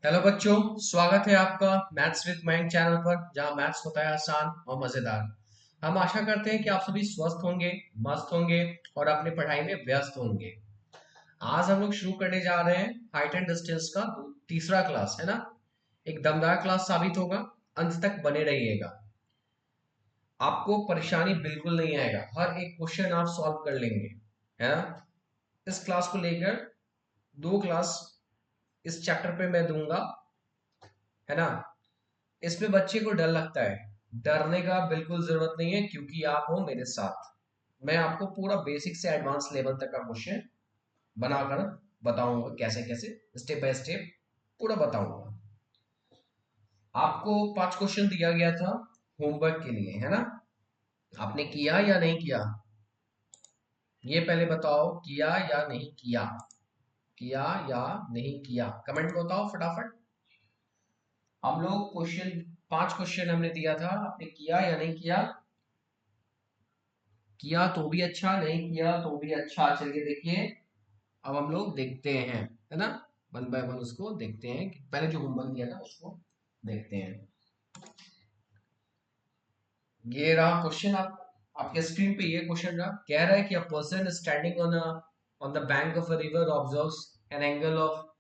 Hello बच्चों, स्वागत है आपका मैथ्स विद माइंड चैनल पर, जहां मैथ्स होता है आसान और मजेदार। हम आशा करते हैं कि आप सभी स्वस्थ होंगे, मस्त होंगे और अपनी पढ़ाई में व्यस्त होंगे। आज हम लोग शुरू करने जा रहे हैं हाइट एंड डिस्टेंस का तीसरा क्लास, है ना। एक दमदार क्लास साबित होगा। अंत तक बने रहिएगा। आपको परेशानी बिल्कुल नहीं आएगा, हर एक क्वेश्चन आप सॉल्व कर लेंगे, है ना। इस क्लास को लेकर दो क्लास इस चैप्टर पे मैं दूंगा, है ना। इसमें बच्चे को डर लगता है। डरने का बिल्कुल जरूरत नहीं है, क्योंकि आप हो मेरे साथ। मैं आपको पूरा बेसिक से एडवांस लेवल तक का क्वेश्चन बनाकर बताऊंगा, कैसे कैसे स्टेप बाय स्टेप पूरा बताऊंगा। आपको 5 क्वेश्चन दिया गया था होमवर्क के लिए, है ना। आपने किया या नहीं किया, ये पहले बताओ, किया या नहीं किया। किया या नहीं किया, कमेंट में बताओ फटाफट। हम लोग क्वेश्चन 5 क्वेश्चन हमने दिया था, आपने किया या नहीं किया। किया तो भी अच्छा, नहीं किया तो भी अच्छा। चलिए देखिए, अब हम लोग देखते हैं, है ना। वन बाय वन उसको देखते हैं कि पहले जो होमवर्क दिया था उसको देखते हैं। ये रहा क्वेश्चन, आप आपके स्क्रीन पे ये क्वेश्चन रहा। कह रहा है कि a person standing on the bank of a river observes an angle of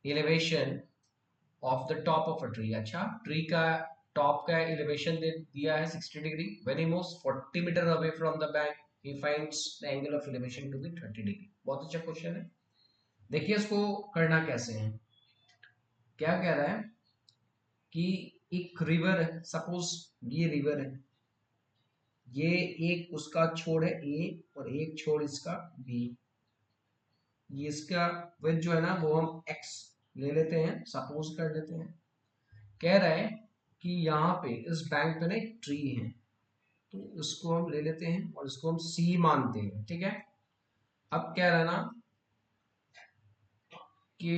elevation of the top of a tree. अच्छा, ट्री का टॉप का एलिवेशन दे दिया है 60 degree. When he moves 40 metre away from the bank, he finds the angle of elevation to be 30 degree. बहुत अच्छा question है। देखिए इसको करना कैसे है। क्या कह रहा है कि एक रिवर है, सपोज ये रिवर है, ये एक उसका छोर है ए और एक छोर इसका बी। ये इसका विड्थ जो है ना वो हम एक्स ले लेते हैं, सपोज कर लेते हैं। कह रहा है कि यहाँ पे इस बैंक पे ना एक ट्री है, तो इसको हम ले लेते हैं और इसको हम सी मानते हैं, ठीक है। अब कह रहा है ना कि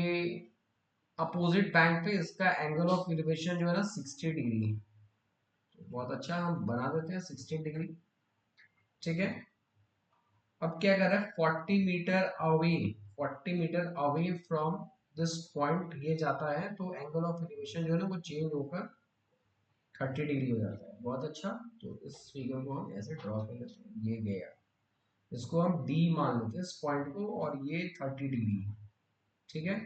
अपोजिट बैंक पे इसका एंगल ऑफ एलिवेशन जो है ना 60 डिग्री है। तो बहुत अच्छा, हम बना देते हैं 60 डिग्री, ठीक है। अब क्या कर रहा है, 40 metre away, 40 metre away from this point ये जाता है, तो एंगल ऑफ एलिवेशन जो है ना वो चेंज होकर 30 डिग्री हो जाता है। बहुत अच्छा, तो इस फिगर को हम ऐसे ड्रॉ कर लेते हैं, ये गया। इसको हम डी मान लेते हैं इस पॉइंट को, और ये 30 डिग्री है, ठीक है।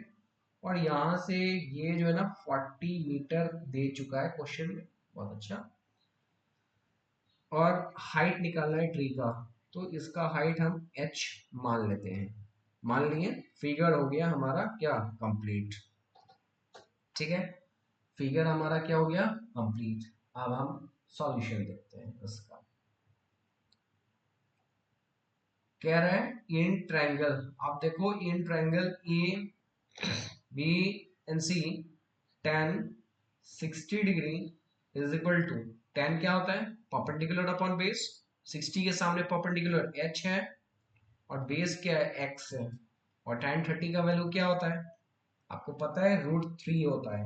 और यहाँ से ये जो है ना 40 मीटर दे चुका है क्वेश्चन में। बहुत अच्छा। और हाइट निकालना है ट्री का, तो इसका हाइट हम h मान लेते हैं। मान लिए, फिगर हो गया हमारा क्या, कंप्लीट, ठीक है। फिगर हमारा क्या हो गया, कंप्लीट। अब हम सॉल्यूशन देखते हैं इसका। कह रहा है इन ट्रायंगल, आप देखो in triangle A B and C, tan 60 degree is equal to, tan क्या होता है, परपेंडिकुलर अपॉन बेस। 60 के सामने परपेंडिकुलर h है और बेस क्या है, x है। और tan 30 का वैल्यू क्या होता है, आपको पता है, √3 होता है।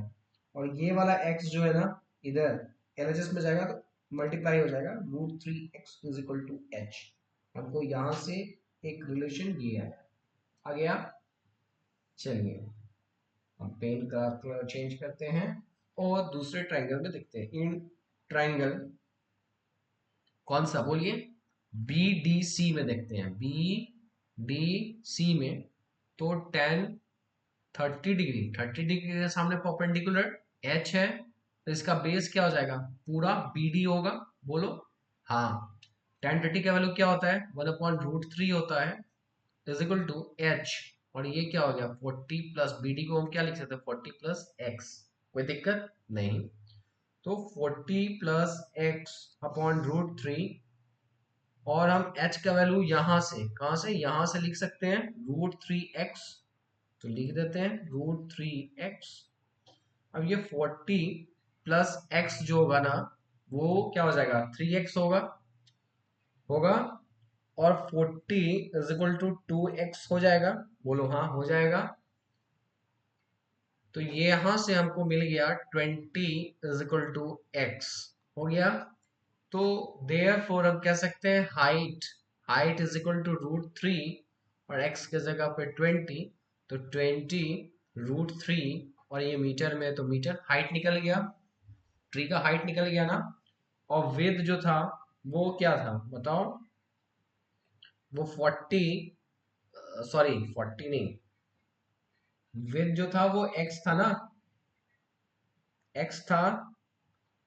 और ये वाला x जो है ना, इधर LHS में जाएगा तो मल्टीप्लाई हो जाएगा, √3x is equal to h। हमको यहाँ से एक रिलेशन ये आया, आ गया। चलिए हम पेन का कलर चेंज करते हैं और दूसरे ट्रायंगल में देखते हैं। इन ट्रायंगल कौन सा बोलिए, बी डी सी में देखते हैं। बी डी सी में तो tan 30 डिग्री, 30 डिग्री के सामने परपेंडिकुलर h है, तो इसका बेस क्या हो जाएगा, पूरा बी डी होगा। बोलो हाँ। tan 30 का वैल्यू क्या होता है, 1/√3 होता है, इज इक्वल टू एच। और ये क्या हो गया, 40 प्लस बी डी को हम क्या लिख सकते हैं, 40 प्लस एक्स। कोई दिक्कत नहीं। तो 40 प्लस एक्स अपॉन √3, और हम h का वैल्यू यहां से, कहां से, यहां से लिख सकते हैं, √3x। तो लिख देते हैं √3x। अब ये 40 प्लस x जो होगा ना, वो क्या हो जाएगा, 3x होगा, होगा। और 40 इज इक्वल टू 2x हो जाएगा। बोलो हाँ, हो जाएगा। तो ये यहां से हमको मिल गया 20 इज इक्वल टू x, हो गया। तो देयरफॉर हम कह सकते हैं height, height is equal to √3 और x के जगह पे 20, तो 20 √3 और ये मीटर में, तो मीटर हाइट निकल गया, ट्री का हाइट निकल गया ना। और विड्थ जो था वो क्या था बताओ, वो 40, सॉरी 40 नहीं, विड्थ जो था वो x था ना, x था।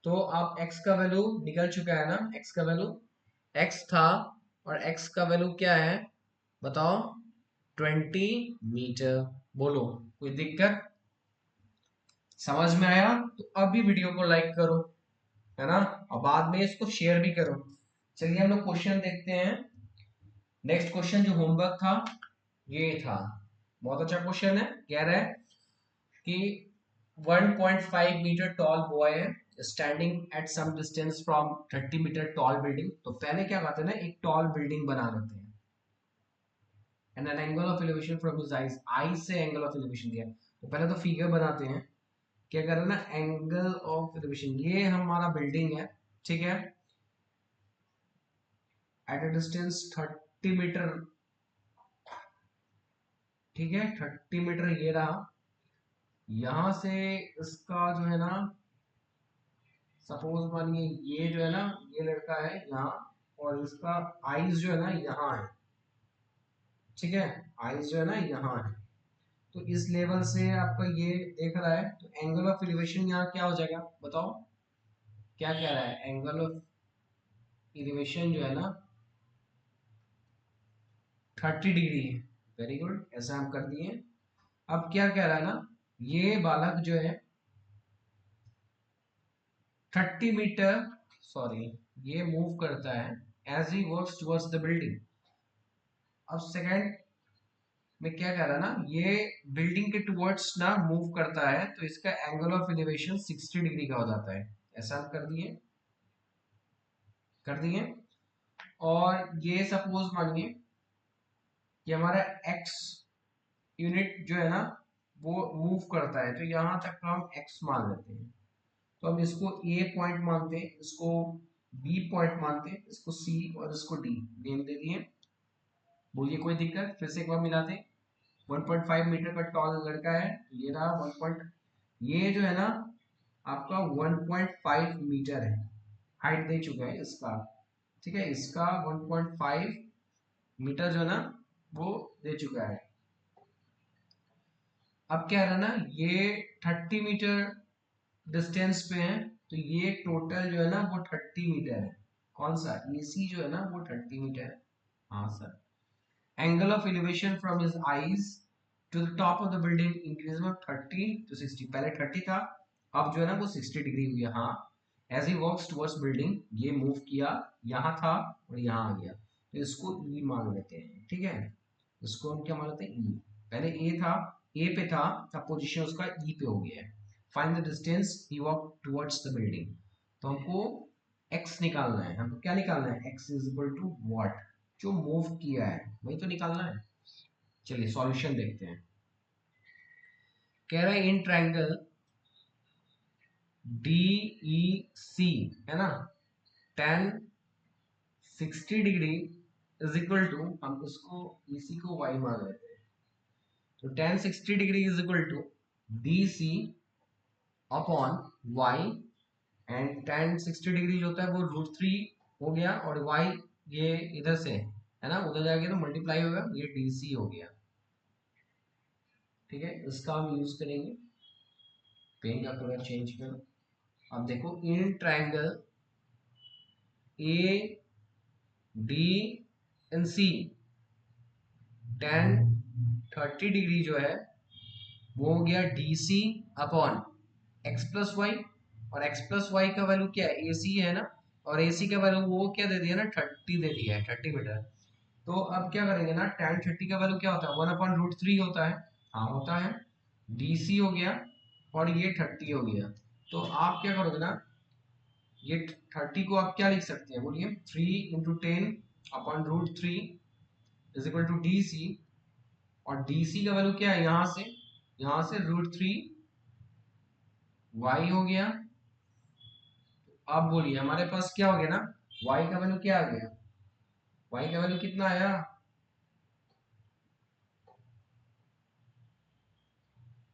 तो अब x का वैल्यू निकल चुका है ना, x का वैल्यू x था, और x का वैल्यू क्या है बताओ, 20 मीटर। बोलो कोई दिक्कत, समझ में आया? तो अभी वीडियो को लाइक करो, है ना, और बाद में इसको शेयर भी करो। चलिए हम लोग क्वेश्चन देखते हैं। नेक्स्ट क्वेश्चन जो होमवर्क था ये था, बहुत अच्छा क्वेश्चन है। कह रहा है कि 1.5 मीटर टॉल बॉय है standing at some distance from 30 metre tall building. तो पहले क्या करते हैं ना, एक टॉल बिल्डिंग बना लेते हैं, and N angle of elevation from his eyes, eyes से एंगल ऑफ एलिवेशन दिया। तो पहले तो फिगर बनाते हैं, क्या कर रहे हैं ना, एंगल ऑफ एलिवेशन, ये हमारा बिल्डिंग है, ठीक है, एट अ डिस्टेंस 30 मीटर, ठीक है, 30 मीटर ये रहा। यहां से इसका जो है ना, सपोज मानिए ये जो है ना, ये लड़का है यहाँ, और इसका आईज जो है ना यहाँ है, ठीक है, आईज जो है ना यहाँ है। तो इस लेवल से आपका ये देख रहा है, तो एंगल ऑफ एलिवेशन यहाँ क्या हो जाएगा बताओ, क्या कह रहा है, एंगल ऑफ एलिवेशन जो है ना 30 डिग्री है। वेरी गुड, ऐसा हम कर दिए। अब क्या कह रहा है ना, ये बालक जो है 30 मीटर, सॉरी, ये मूव करता है as he works towards the building. अब सेकंड में क्या कह रहा है ना, ये बिल्डिंग के टुवर्ड्स ना मूव करता है, तो इसका एंगल ऑफ एलिवेशन 60 डिग्री का हो जाता है। ऐसा हम कर दिए, कर दिए। और ये सपोज मानिए कि हमारा एक्स यूनिट जो है ना वो मूव करता है, तो यहाँ तक का हम एक्स मान लेते हैं। तो हम इसको ए पॉइंट मानते हैं, इसको बी पॉइंट मानते हैं, इसको सी और इसको डी नेम दे दिए। बोलिए कोई दिक्कत, फिर से एक बार मिलाते हैं। 1.5 मीटर का टॉल लड़का है, ये रहा 1 पॉइंट, ये जो है ना आपका 1.5 मीटर है, हाइट दे चुका है इसका, ठीक है, इसका 1.5 मीटर जो है ना वो दे चुका है। अब क्या रहा ना, ये 30 मीटर डिस्टेंस पे है, तो ये टोटल जो है ना वो 30 मीटर है। कौन सा, एसी जो है ना वो 30 मीटर है। हाँ sir. Angle of elevation from his eyes to the top of the building increase from 30 to 60। पहले 30 था, अब जो है ना वो 60 डिग्री हुई है। हाँ, as he walks towards building, ये मूव किया, यहाँ था और यहाँ आ गया, तो इसको ई मान लेते हैं, ठीक है, इसको हम क्या मान लेते हैं, ई। पहले ए था, ए पे था, अब पोजीशन उसका ई पे हो गया है। Find the distance he walk towards the building. तो हमको x निकालना है, हमको क्या निकालना है, x is equal to what, जो मूव किया है वही तो निकालना है। चलिए सॉल्यूशन देखते हैं। कह रहा है इन ट्रायंगल डी ई सी, है ना, tan 60 degree is equal to, हम उसको इसी को y मान लेते हैं, तो tan 60 degree is equal to D C upon y, and tan 60 degree जो होता है वो √3 हो गया, और y ये इधर से है ना, उधर जाके तो मल्टीप्लाई होगा, ये डी सी हो गया, ठीक है। इसका हम यूज करेंगे, पेन का कलर चेंज करो। अब देखो in triangle A D and C, tan 30 degree जो है वो हो गया D C upon X plus Y, और एक्स प्लस वाई का वैल्यू क्या है, ए सी है ना, और ए सी का वैल्यू वो क्या दे दिया ना, 30 दे दिया है, 30 मीटर। तो अब क्या करेंगे ना, tan 30 का वैल्यू क्या होता है, 1/√3 होता है, हाँ होता है, डी सी हो गया और ये 30 हो गया। तो आप क्या करोगे ना, ये 30 को आप क्या लिख सकते हैं बोलिए, 3 × 10 upon √3 is equal to D C, और डी सी का वैल्यू क्या है, यहाँ से √3 y हो गया। अब बोलिए हमारे पास क्या हो गया ना, y का वैल्यू क्या आ गया, y का वैल्यू कितना आया,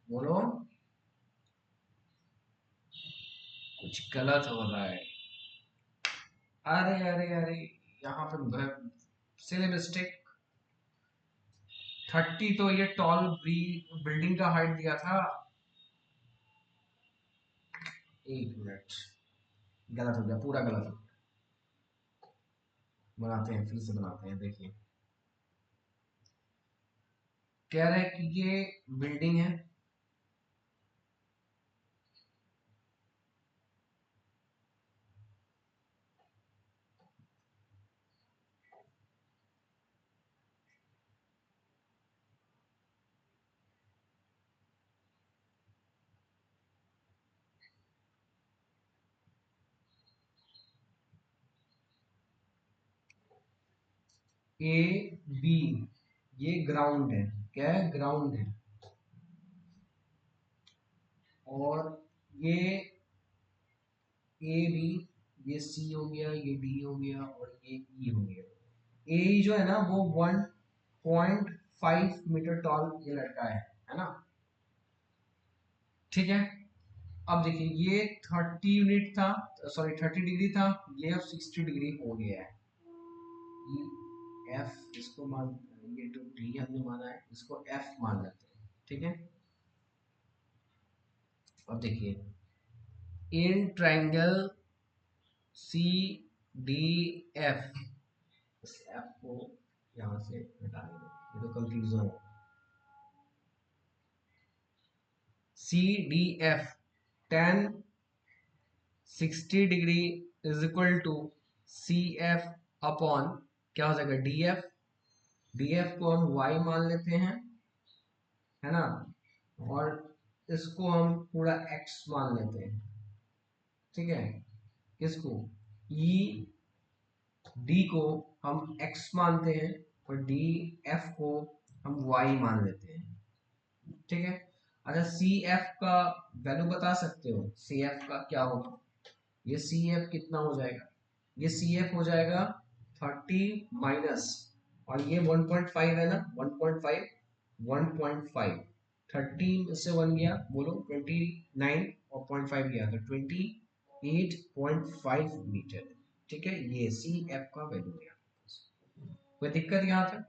बोलो, कुछ गलत हो रहा है। अरे अरे अरे, यहाँ पे सिली मिस्टेक। 30 तो ये टॉल बिल्डिंग का हाइट दिया था। एक मिनट, गलत हो गया, पूरा गलत हो गया। बनाते हैं, फिर से बनाते हैं। देखिए, कह रहे हैं कि ये बिल्डिंग है, ए बी, ये ग्राउंड है। क्या है? ग्राउंड है। और ये ए बी, ये सी हो गया, ये डी हो गया, और ये ई हो गया। ए जो है ना, वो 1.5 मीटर टॉल ये लड़का है ना? ठीक है। अब देखिए, ये 30 यूनिट था, सॉरी 30 डिग्री था, ये अब 60 डिग्री हो गया है। एफ इसको मान, ये जो डी हमने माना है इसको एफ मान लेते हैं। ठीक है। अब देखिए, in triangle C D F, इस एफ को यहाँ से हटा देंगे, ये तो कंफ्यूजन है। C D F tan 60 degree is equal to C F upon, क्या हो जाएगा, डी एफ। डी एफ को हम y मान लेते हैं, है ना? और इसको हम पूरा x मान लेते हैं। ठीक है। किसको? ई डी को हम x मानते हैं, और डी एफ को हम y मान लेते हैं। ठीक है। अच्छा, सी एफ का वैल्यू बता सकते हो? सी एफ का क्या होगा? ये सी एफ कितना हो जाएगा? ये सी एफ हो जाएगा 30 माइनस, और ये 1.5 है ना, 1.5, 1.5, 30 से 1 गया, बोलो 29, और 0.5 गया तो 28.5 मीटर। ठीक है, ये सी एफ का वैल्यू है। कोई दिक्कत यहाँ तक?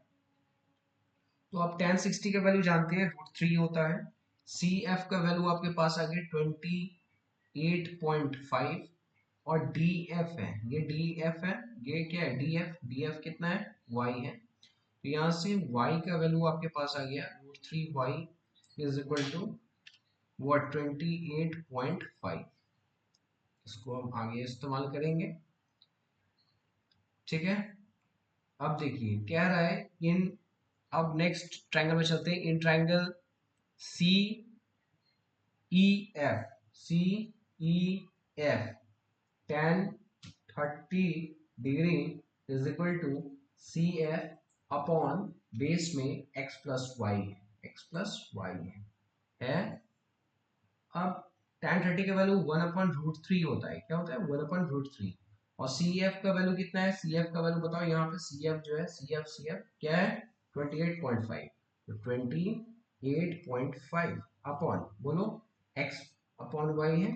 तो आप tan 60 का वैल्यू जानते हैं, √3 होता है। सी एफ का वैल्यू आपके पास आ गया 28.5, और डी एफ है, ये डी एफ है, ये क्या है, डी एफ। डी एफ कितना है? वाई है। तो यहाँ से वाई का वैल्यू आपके पास आ गया √3y is equal to what 28.5। इसको हम आगे इस्तेमाल करेंगे। ठीक है। अब देखिए, कह रहा है इन, अब नेक्स्ट ट्रायंगल में चलते हैं। In triangle C E F, C E F tan 30 degree is equal to C F upon base में x plus Y, X plus Y है। अब tan 30 का वैल्यू 1/√3 होता है। क्या होता है? 1/√3। और सी एफ का वैल्यू कितना है? सी एफ का वैल्यू बताओ। यहाँ पे सी एफ जो है, सी एफ क्या है? 28.5। तो 28.5 अपॉन, बोलो, x अपॉन वाई है,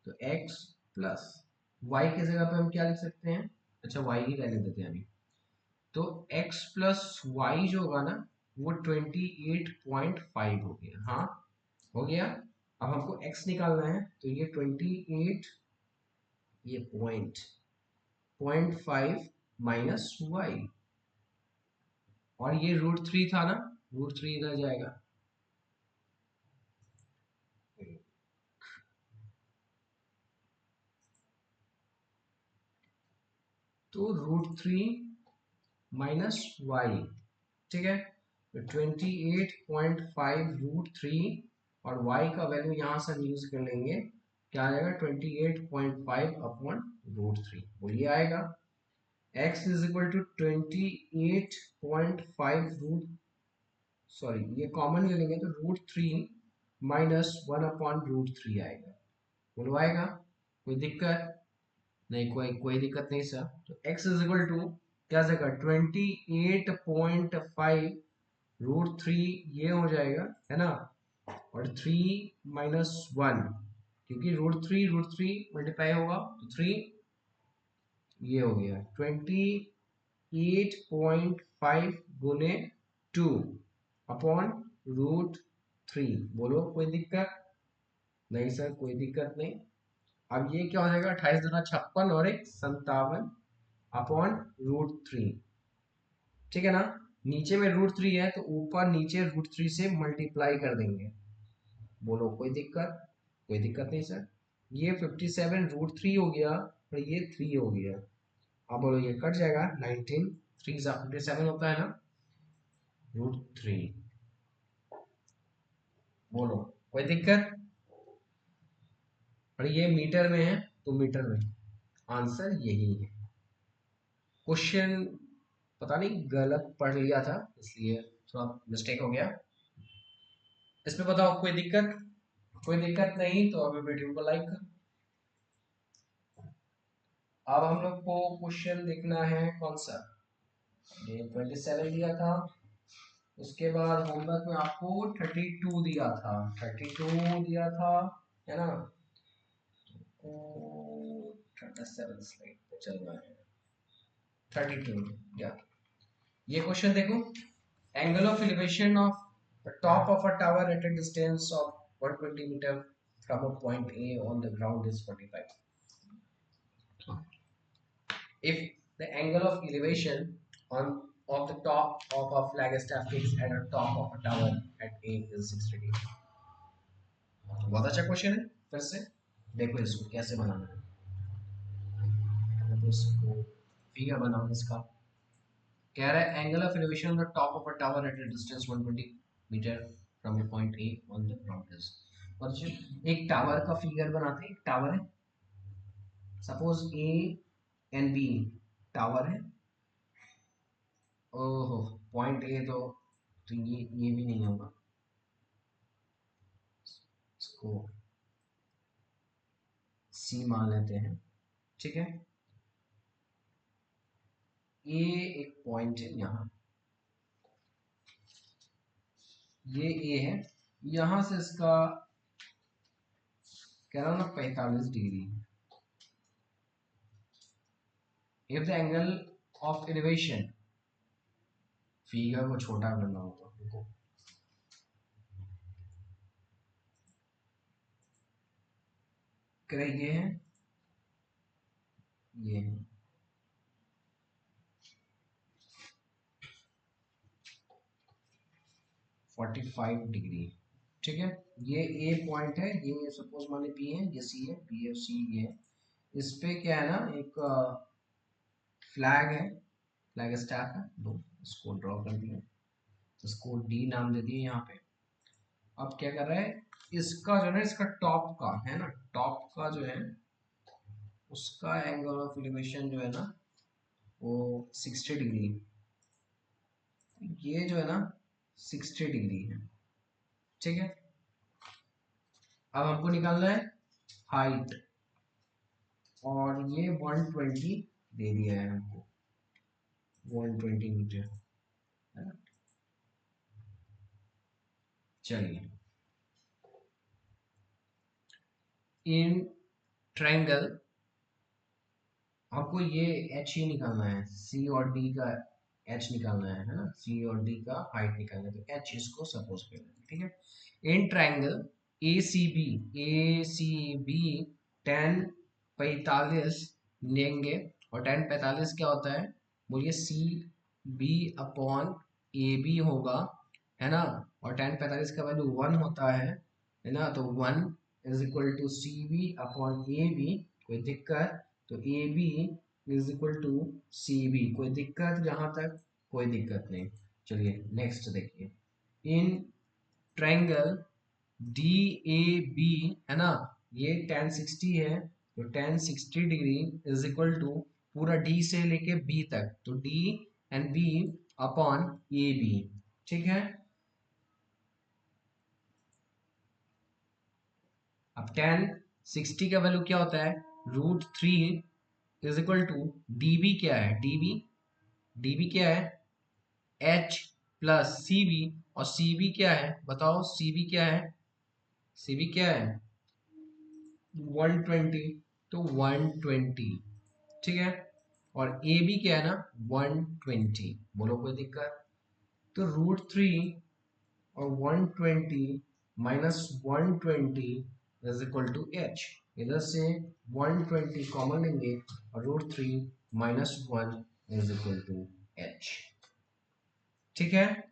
तो x प्लस वाई की जगह पे हम क्या लिख सकते हैं? अच्छा, वाई ही रहने देते हैं अभी। तो x प्लस वाई जो होगा ना, वो 28.5 हो गया। हाँ, हो गया। अब हमको x निकालना है, तो ये 28, ये 0.5 माइनस वाई, और ये √3 था ना, √3 इधर जाएगा। तो √3 माइनस वाई। ठीक है। तो 28.5 √3, और y का वैल्यू यहाँ से हम यूज कर लेंगे, क्या आएगा? 28.5 अपॉन √3, बोलिए आएगा। x is equal to 28.5 root, sorry ये कॉमन ले लेंगे, तो √3 माइनस 1/√3 आएगा। बोलो आएगा? कोई दिक्कत नहीं? कोई दिक्कत नहीं सर। तो x इज इक्वल टू क्या जगह, 28.5 √3 ये हो जाएगा, है ना? और 3 माइनस 1, क्योंकि रूट थ्री मल्टीप्लाई होगा तो 3 ये हो गया 28.5 गुने 2 अपॉन रूट 3। बोलो कोई दिक्कत नहीं सर, कोई दिक्कत नहीं। अब ये क्या हो जाएगा 28×2 और 1 57 अपॉन रूट 3। ठीक है ना, नीचे में रूट 3 है तो ऊपर नीचे रूट 3 से मल्टीप्लाई कर देंगे। बोलो कोई दिक्कत, कोई दिक्कत नहीं सर। ये 57√3 हो गया और ये 3 हो गया। अब बोलो ये कट जाएगा 19, 3 57 होता है ना, √3। बोलो कोई दिक्कत। और ये मीटर में है तो मीटर में आंसर यही है। क्वेश्चन पता नहीं गलत पढ़ लिया था इसलिए थोड़ा मिस्टेक हो गया। इसमें बताओ कोई दिक्कत, कोई दिक्कत नहीं तो अभी वीडियो को लाइक कर। अब हम लोग को क्वेश्चन देखना है कौन सा, ये 27 दिया था। उसके बाद होमवर्क में आपको 32 दिया था, 32 दिया था है ना। 37 स्लाइड पे चल रहा है 32 या ये क्वेश्चन देखो। Angle of elevation of the top of a tower at a distance of 120 metre from a point A on the ground is 45। If the angle of elevation on of the top of a flagstaff fixed at the top of a tower at A is 60 degree। बहुत अच्छा question है। फिर से देखो इसको कैसे बनाना है। तो इसको फिगर बनाओ इसका। कह रहा है angle of elevation on the top of a tower at a distance 120 metre from the point A on the ground is. और एक टावर का फिगर बनाते हैं। एक टावर है, suppose A and B tower है। ओहो पॉइंट ए तो ये भी नहीं होगा, इसको सी मान लेते हैं। ठीक है, ए एक पॉइंट है यहाँ, ये ए है, यहां से इसका कह रहा हूं ना 45 degree. If the angle of elevation, figure को छोटा करना होगा देखो, ये है, ये है, $45 डिग्री। ठीक है, ये ए पॉइंट है, ये सपोज माने बी है, ये सी है, बी है सी ये है। इस पे क्या है ना एक फ्लैग है, फ्लैग स्टैक है दो, इसको ड्रॉ कर दिया, इसको डी नाम दे दिए यहाँ पे। अब क्या कर रहा है, इसका जो है इसका टॉप का है ना, टॉप का जो है उसका एंगल ऑफ एलिवेशन जो है ना वो 60 डिग्री, ये जो है ना 60 डिग्री है। ठीक है, अब हमको निकालना है हाइट, और ये 120 दे दिया है हमको, 120 मीटर है ना। चलिए, इन ट्रायंगल आपको ये एच ही निकालना है, सी और डी का एच निकालना है ना, सी और डी का हाइट निकालना है, तो एच इसको सपोज कर लेंगे। ठीक है, in triangle A C B tan 45 लेंगे, और टेन 45 क्या होता है बोलिए, C B upon A B होगा है ना। और टेन 45 का वैल्यू 1 होता है ना, तो 1 is equal to C B upon A B. कोई दिक्कत, तो A B is equal to C B. कोई दिक्कत जहां तक, कोई दिक्कत नहीं। चलिए नेक्स्ट देखिए, in triangle D A B है ना, ये टेन 60 है, तो tan 60 degree is equal to पूरा डी से लेके बी तक, तो D and B upon A B. ठीक है, अब टेन 60 का वैल्यू क्या होता है, √3 is equal to D B क्या है, डी बी क्या है एच प्लस सी बी, और सी बी क्या है बताओ, सी बी क्या है, सी बी क्या है 120, तो 120, ठीक है। और ए बी क्या है ना 120, बोलो कोई दिक्कत? तो √3 और 120 minus 120 is equal to H. इधर से 120 कॉमन लेंगे और √3 minus 1 is equal to H, ठीक है।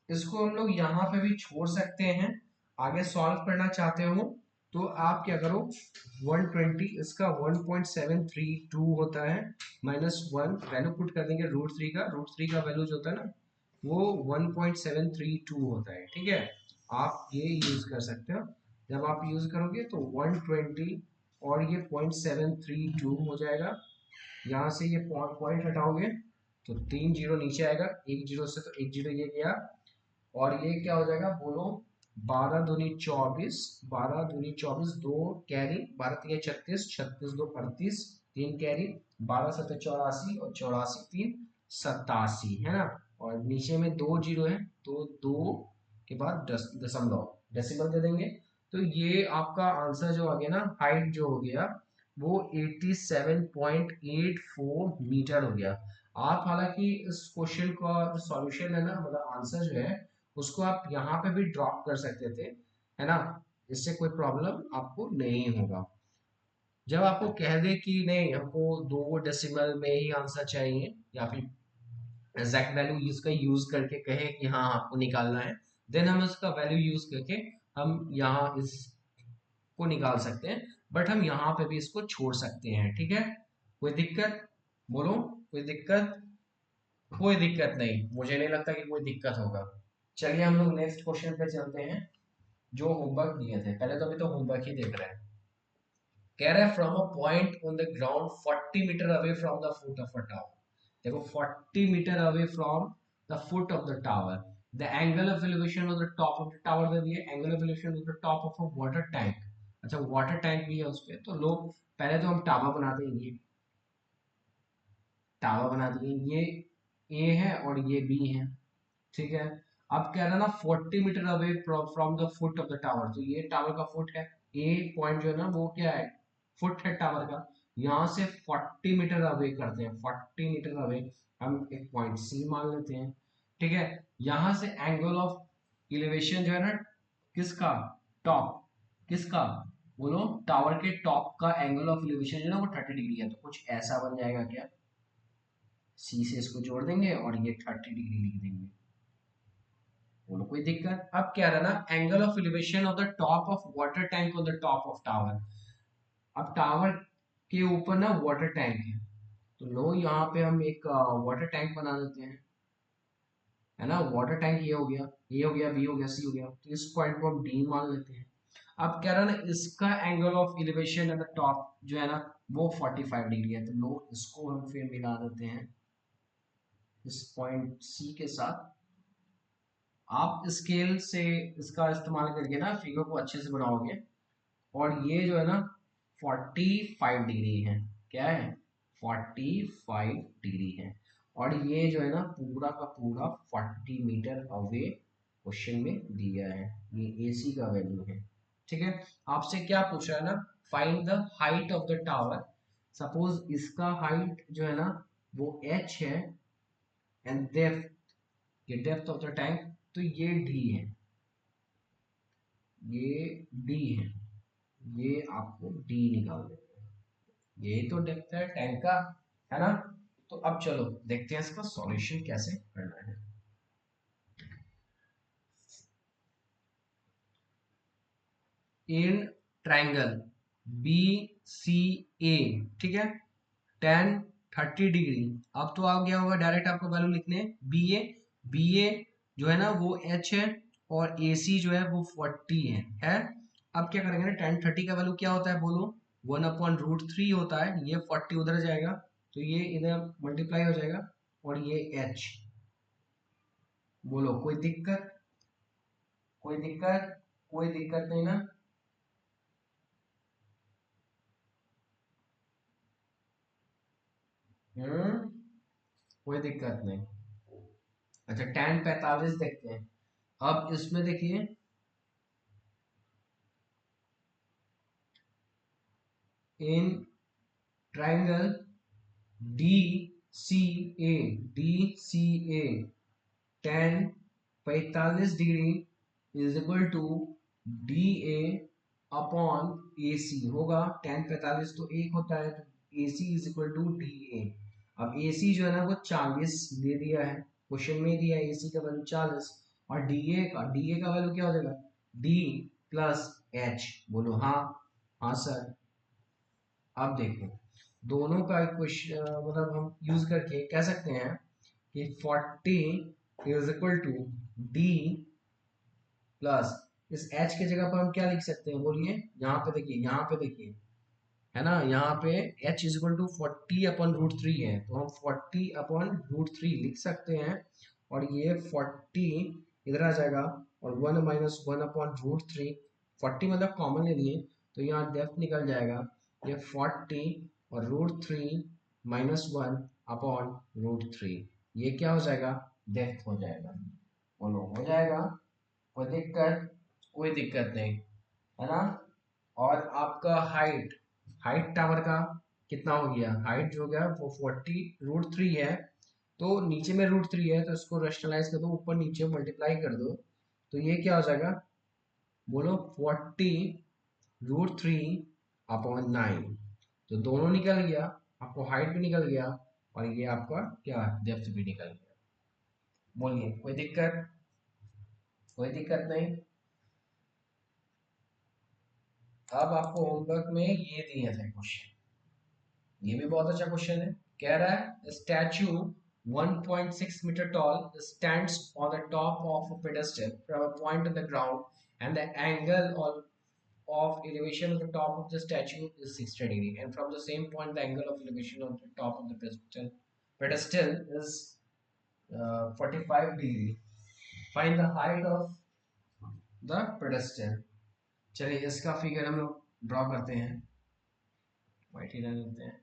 इसको हम लोग यहाँ पे भी छोड़ सकते हैं। आगे सॉल्व करना चाहते हो तो आप क्या करो, 120 इसका 1.732 होता है, -1 वैल्यू पुट कर देंगे √3 का वैल्यू जो होता है ना वो 1.732 होता है, ठीक है। आप ये यूज कर सकते हो। जब आप यूज करोगे तो 120 और ये 0.732 हो जाएगा। यहाँ से ये पॉइंट हटाओगे तो 3 जीरो नीचे आएगा, एक जीरो से तो एक जीरो ये गया, और ये क्या हो जाएगा बोलो, 12 दूनी 24, 12 दूनी 24, 2 कैरी, 12 3 36, 36 2 38, 3 कैरी, 12 7 84 और 84 3 87, है ना। और नीचे में 2 जीरो है तो 2 के बाद दशमलव डेसिमल दे देंगे। तो ये आपका आंसर जो आ गया ना, हाइट जो हो गया वो 87.84 मीटर हो गया। आप हालांकि इस क्वेश्चन का सॉल्यूशन है ना, मतलब आंसर जो है उसको आप यहाँ पे भी ड्रॉप कर सकते थे, है ना। इससे कोई प्रॉब्लम आपको नहीं होगा। जब आपको कह दे कि नहीं हमको 2 डेसिमल में ही आंसर चाहिए, या फिर एग्जैक्ट वैल्यू इसका यूज करके कहे कि हाँ आपको निकालना है, देन हम इसका वैल्यू यूज करके हम यहाँ इसको निकाल सकते हैं। बट हम यहाँ पे भी इसको छोड़ सकते हैं, ठीक है। कोई दिक्कत बोलो, कोई दिक्कत? कोई दिक्कत नहीं, मुझे नहीं लगता कि कोई दिक्कत होगा। चलिए हम लोग नेक्स्ट क्वेश्चन पे चलते हैं जो होमवर्क दिए थे। पहले तो अभी तो होमवर्क ही देख रहे हैं। कह रहा है from a point on the ground 40 metre away from the foot of a tower. देखो 40 metre away from the foot of the tower, the angle of elevation of the top of the tower दे दिए, angle of elevation of the top of a water tank. अच्छा water tank भी है उस पे, तो लोग पहले तो हम टावर बना देंगे, टावर बना दिए, ये ए है और ये बी है, ठीक है। अब कह रहा ना 40 metre away from the foot of the tower, तो ये टावर का फुट है, ए पॉइंट जो है ना वो क्या है, फुट है टावर का। यहाँ से 40 मीटर अवे करते हैं, 40 मीटर अवे हम एक पॉइंट सी मान लेते हैं, ठीक है। यहाँ से एंगल ऑफ इलिवेशन जो है ना किसका, टॉप, किसका बोलो, टावर के टॉप का एंगल ऑफ इलिवेशन जो है ना वो 30 डिग्री है, तो कुछ ऐसा बन जाएगा क्या, सी से इसको जोड़ देंगे और ये 30 डिग्री लिख देंगे, बोलो कोई दिक्कत? अब क्या रहा ना, angle of elevation of the top of water tank on the top of tower. अब टावर के ऊपर ना वाटर टैंक है, तो लो यहाँ पे हम एक वाटर टैंक बना देते हैं, है ना। वाटर टैंक ये हो गया, ए हो गया, बी हो गया, सी हो गया, तो इस पॉइंट को हम डी मान लेते हैं। अब क्या रहा ना, इसका angle of elevation at the top जो है ना वो 45 डिग्री है, तो लो इसको हम फिर मिला देते हैं इस पॉइंट सी के साथ। आप स्केल से इसका इस्तेमाल करके ना फिगर को अच्छे से बनाओगे, और ये जो है ना 45 डिग्री है, क्या है 45 डिग्री है, और ये जो है ना पूरा का पूरा 40 मीटर अवे क्वेश्चन में दिया है, ये AC का वैल्यू है, ठीक है। आपसे क्या पूछ रहा है ना, find the height of the tower. Suppose इसका हाइट जो है ना वो h है, एंड डेप्थ, ये डेप्थ ऑफ द टैंक, तो ये d है, ये d है, ये आपको डी निकाल देते हैं, यही तो डेप्थ है टैंक का, है ना। तो अब चलो देखते हैं इसका सॉल्यूशन कैसे करना है। इन ट्रायंगल बी सी ए, ठीक है, टेन 30 डिग्री। अब तो आ गया होगा डायरेक्ट आपको वैल्यू लिखने, बी ए जो है ना वो एच है, और ए सी जो है वो 40 है। अब क्या करेंगे ना, 10 30 का वैल्यू क्या होता है बोलो, 1/√3 होता है, ये 40 उधर जाएगा तो ये इधर मल्टीप्लाई हो जाएगा, और ये एच, बोलो कोई दिक्कत, कोई दिक्कत, कोई दिक्कत नहीं ना। हम्म, कोई दिक्कत नहीं। अच्छा 10 45 देखते हैं। अब इसमें देखिए in triangle D C A, D C A tan 45 degree is equal to D A upon A C होगा। tan 45 तो एक होता है, तो A C is equal to D A. अब ए सी जो है ना वो 40 दे दिया है, क्वेश्चन में दिया है ए सी का वैल्यू 40, और डी ए का वैल्यू क्या हो जाएगा, डी प्लस एच। बोलो हाँ। हाँ सर। अब देखो दोनों का इक्वेशन मतलब हम यूज करके कह सकते हैं कि 40 is equal to D plus इस h की जगह पर हम क्या लिख सकते हैं, बोलिए। यहाँ पे देखिए, यहाँ पे देखिए, है ना, यहाँ पे h इज इक्वल टू 40/√3 है, तो हम 40/√3 लिख सकते हैं। और ये 40 इधर आ जाएगा, और 1 - 1/√3, 40 मतलब कॉमन ले लिए, तो यहाँ डेप्थ निकल जाएगा। ये 40 और √3 -1/√3, ये क्या हो जाएगा, डेप्थ हो जाएगा। बोलो हो जाएगा, कोई दिक्कत? कोई दिक्कत नहीं, है ना। और आपका हाइट, हाइट टावर का कितना हो गया, हाइट जो हो गया वो 40√3 है, तो नीचे में √3 है, तो इसको रेशनलाइज कर दो, ऊपर नीचे मल्टीप्लाई कर दो, तो ये क्या हो जाएगा, बोलो 40√3/9। तो दोनों निकल गया, आपको हाइट भी निकल गया, और ये आपका क्या, डेप्थ भी निकल गया। बोलिए कोई दिक्कत? कोई दिक्कत नहीं। अब आपको होमवर्क में ये दिए थे क्वेश्चन, ये भी बहुत अच्छा क्वेश्चन है। कह रहा है statue 1.6 metre tall stands on the top of a pedestal from a point on the ground and the angle of elevation of the top of the statue is 60 degree, and from the same point the angle of elevation of the top of the pedestal is 45 degree. Find the height of the pedestal. चलिए इसका figure हम लोग draw करते हैं, white ही रहने देते हैं।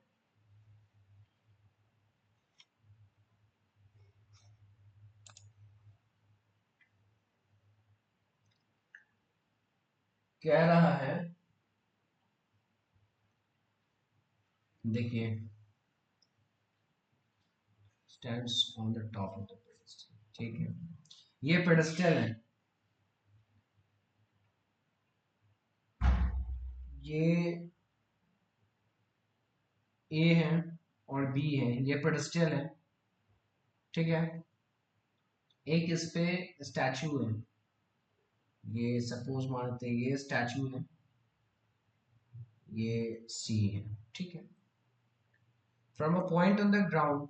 कह रहा है, देखिए, stands on the top of the pedestal, ठीक है, ये पेडेस्टल है, ये ए है और बी है, ये पेडेस्टल है, ठीक है। एक इस पे स्टैचू है, ये सपोज मानते हैं ये स्टैचू है, ये सी है, ठीक है। From a point on the ground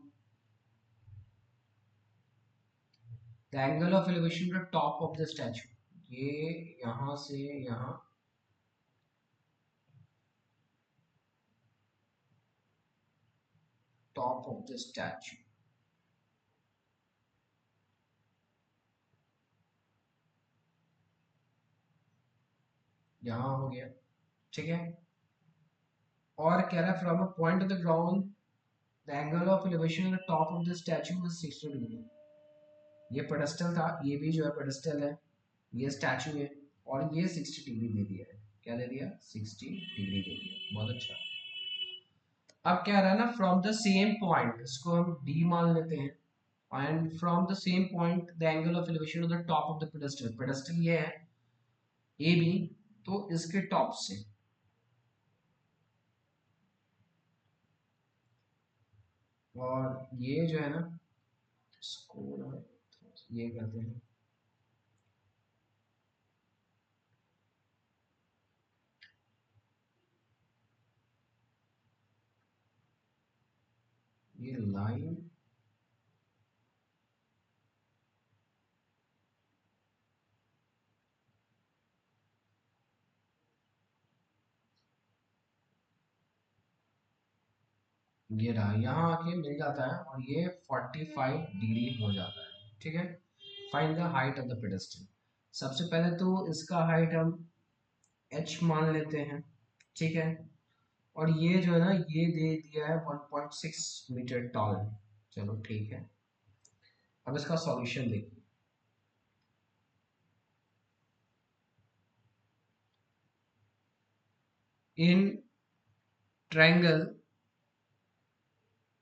the angle of elevation the top of the statue, ये यहां से यहां टॉप ऑफ द स्टैचू, यहां हो गया, ठीक है। और कह रहा है from a point on the ground the angle of elevation the top of the statue is 60 degree. ये पेडेस्टल था, ये भी जो है पेडेस्टल है, ये स्टैचू है, और ये 60 डिग्री दे दिया है। क्या दे दिया, 60 डिग्री दे दिया, बहुत अच्छा। अब क्या रहा है ना, फ्रॉम द सेम पॉइंट, इसको हम डी मान लेते हैं, and from the same point the angle of elevation of the top of the pedestal, pedestal ये है ए बी, तो इसके टॉप से, और ये जो है ना, इसको ना ये करते हैं, ये लाइन ये रहा, यहाँ आके मिल जाता है, और ये 45 डिग्री हो जाता है, ठीक है। Find the height of the pedestal. सबसे पहले तो इसका हाइट हम h मान लेते हैं, ठीक है। और ये जो है ना, ये दे दिया है 1.6 मीटर टॉल, चलो ठीक है। अब इसका सॉल्यूशन देखिए, in triangle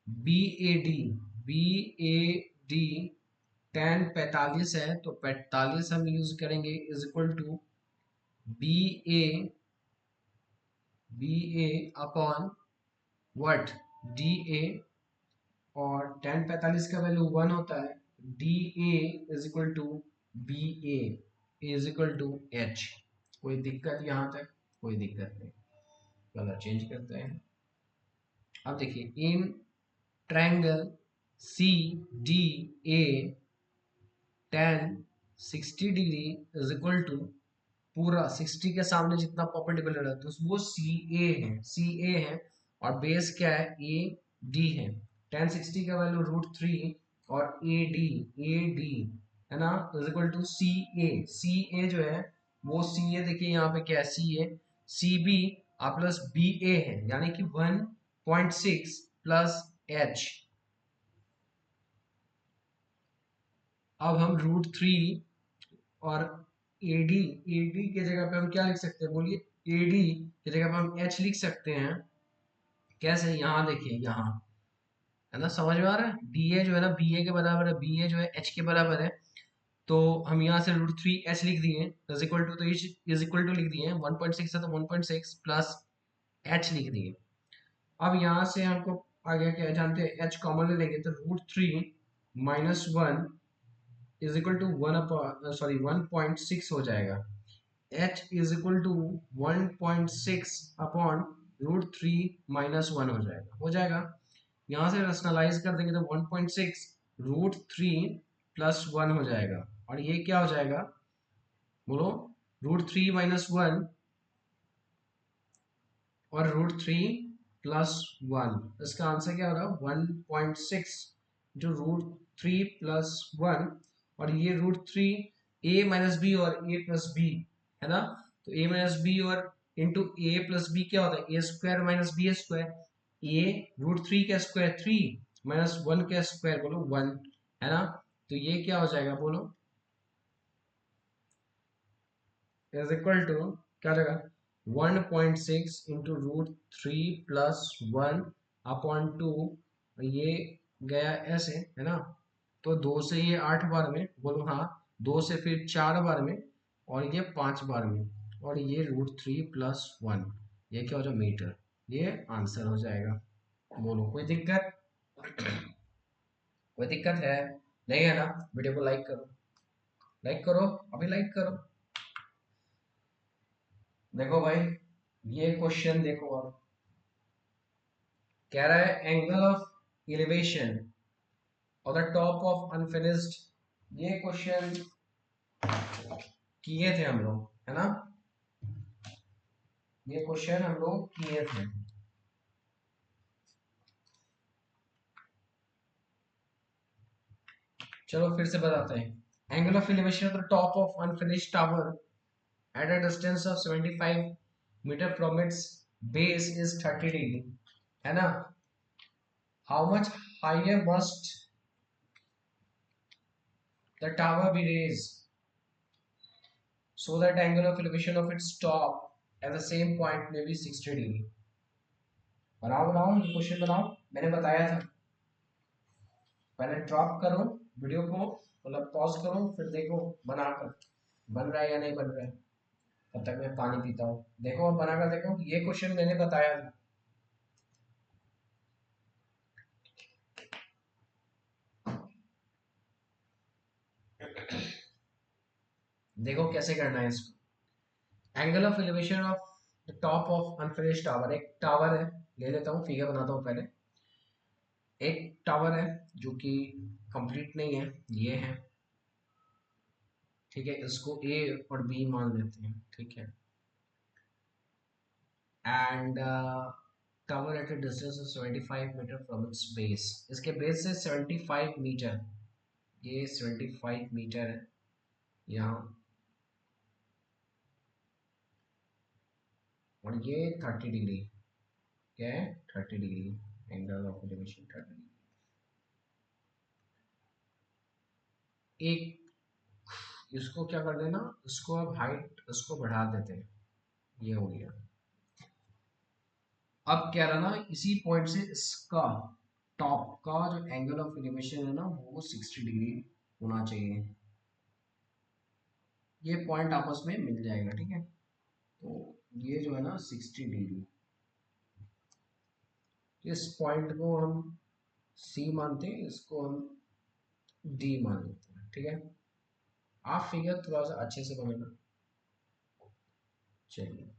B A D tan 45 है तो 45 हम यूज करेंगे is equal to B A upon what D A, और tan 45 का वैल्यू 1 होता है, D A is equal to B A is equal to H. कोई दिक्कत यहाँ तक? कोई दिक्कत नहीं। कलर चेंज करते हैं। अब देखिए in triangle C D A tan 60 degree is equal to पूरा 60 के सामने जितना परपेंडिकुलर है तो वो सी ए है और बेस क्या है ए डी है। tan 60 का वैल्यू √3 और ए डी है ना इज इक्वल टू सी ए जो है वो सी ए, देखिए यहाँ पे क्या है सी बी प्लस बी ए है, यानी कि 1.6 प्लस एच। अब हम √3 और एडी के जगह पे हम क्या लिख सकते हैं बोलिए, एडी की जगह पे हम एच लिख सकते हैं। कैसे? यहाँ देखिए, यहाँ है ना, समझ में आ रहा है? डी ए जो है ना बी ए के बराबर है, बी ए जो है एच के बराबर है, तो हम यहाँ से √3 एच लिख दिए इज इक्वल टू, तो इज इक्वल टू लिख दिए 1.6 है तो 1.6 प्लस एच लिख दिए। अब यहाँ से हमको आगे क्या जानते हैं, एच कॉमन ले लेंगे तो √3 माइनस 1 इज इक्वल टू 1.6 हो जाएगा। h is equal to 1.6 upon √3 minus 1 हो जाएगा। यहाँ से रैशनलाइज कर देंगे तो 1.6 √3 प्लस 1 हो जाएगा, और ये क्या हो जाएगा बोलो, √3 माइनस 1 और √3 प्लस 1, इसका आंसर क्या हो रहा है 1.6 जो √3 प्लस 1, और ये √3 a माइनस बी और a प्लस बी है ना, तो a माइनस बी और इंटू ए प्लस बी क्या होता है, ए स्क्वायर माइनस बी स्क्वायर, ए √3 का स्क्वायर 3 माइनस 1 का स्क्वायर बोलो 1 है ना, तो ये क्या हो जाएगा बोलो, इज इक्वल टू क्या हो जाएगा 1.6 इंटू √3 प्लस 1 अपॉन 2, ये गया ऐसे है ना, तो 2 से ये 8 बार में बोलो, हाँ 2 से फिर 4 बार में, और ये 5 बार में, और ये √3 प्लस 1, ये क्या हो जाएगा मीटर, ये आंसर हो जाएगा। बोलो कोई दिक्कत? कोई दिक्कत है? नहीं है ना? वीडियो को लाइक करो, लाइक करो, अभी लाइक करो। देखो भाई, ये क्वेश्चन देखो, आप कह रहा है एंगल ऑफ एलिवेशन और द टॉप ऑफ अनफिनिश्ड, ये क्वेश्चन किए थे हम लोग है ना, ये क्वेश्चन हम लोग किए थे। चलो फिर से बताते हैं। Angle of elevation of the top of unfinished tower at a distance of 75 meter from its base is 30 degree है ना। How much higher must the tower be raised so that angle of elevation of its top at the same point may be 60 degree? बनाओ बनाओ ये question बनाओ, मैंने बताया था। पहले ड्रॉप करो वीडियो को, मतलब पॉज करो, फिर देखो बनाकर बन रहा है या नहीं बन रहा है। तब तक मैं पानी पीता हूँ। देखो बनाकर देखो, ये क्वेश्चन मैंने बताया था। देखो कैसे करना है इसको। Angle of elevation of the top of unfinished tower, एक टावर है, ले लेता हूँ फिगर बनाता हूँ पहले। एक टावर है जो कि कंप्लीट नहीं है, ये है, ठीक है, इसको ए और बी मान लेते हैं, ठीक है। And tower at a distance of 75 metre from its base, इसके बेस से 75 मीटर, ये 75 मीटर है यहाँ, और ये 30 डिग्री, क्या है 30 degree, angle of elevation 30 degree. एक इसको क्या कर देना, इसको अब हाइट इसको बढ़ा देते हैं, ये हो गया। अब क्या रहा ना, इसी पॉइंट से इसका टॉप का जो एंगल ऑफ एलिवेशन है ना वो 60 डिग्री होना चाहिए। ये पॉइंट आपस में मिल जाएगा, ठीक है। तो ये जो है ना 60 डिग्री, इस पॉइंट को हम सी मानते हैं, इसको हम डी मान लेते हैं, ठीक है। आप फिगर थोड़ा सा अच्छे से बनाना। चलिए,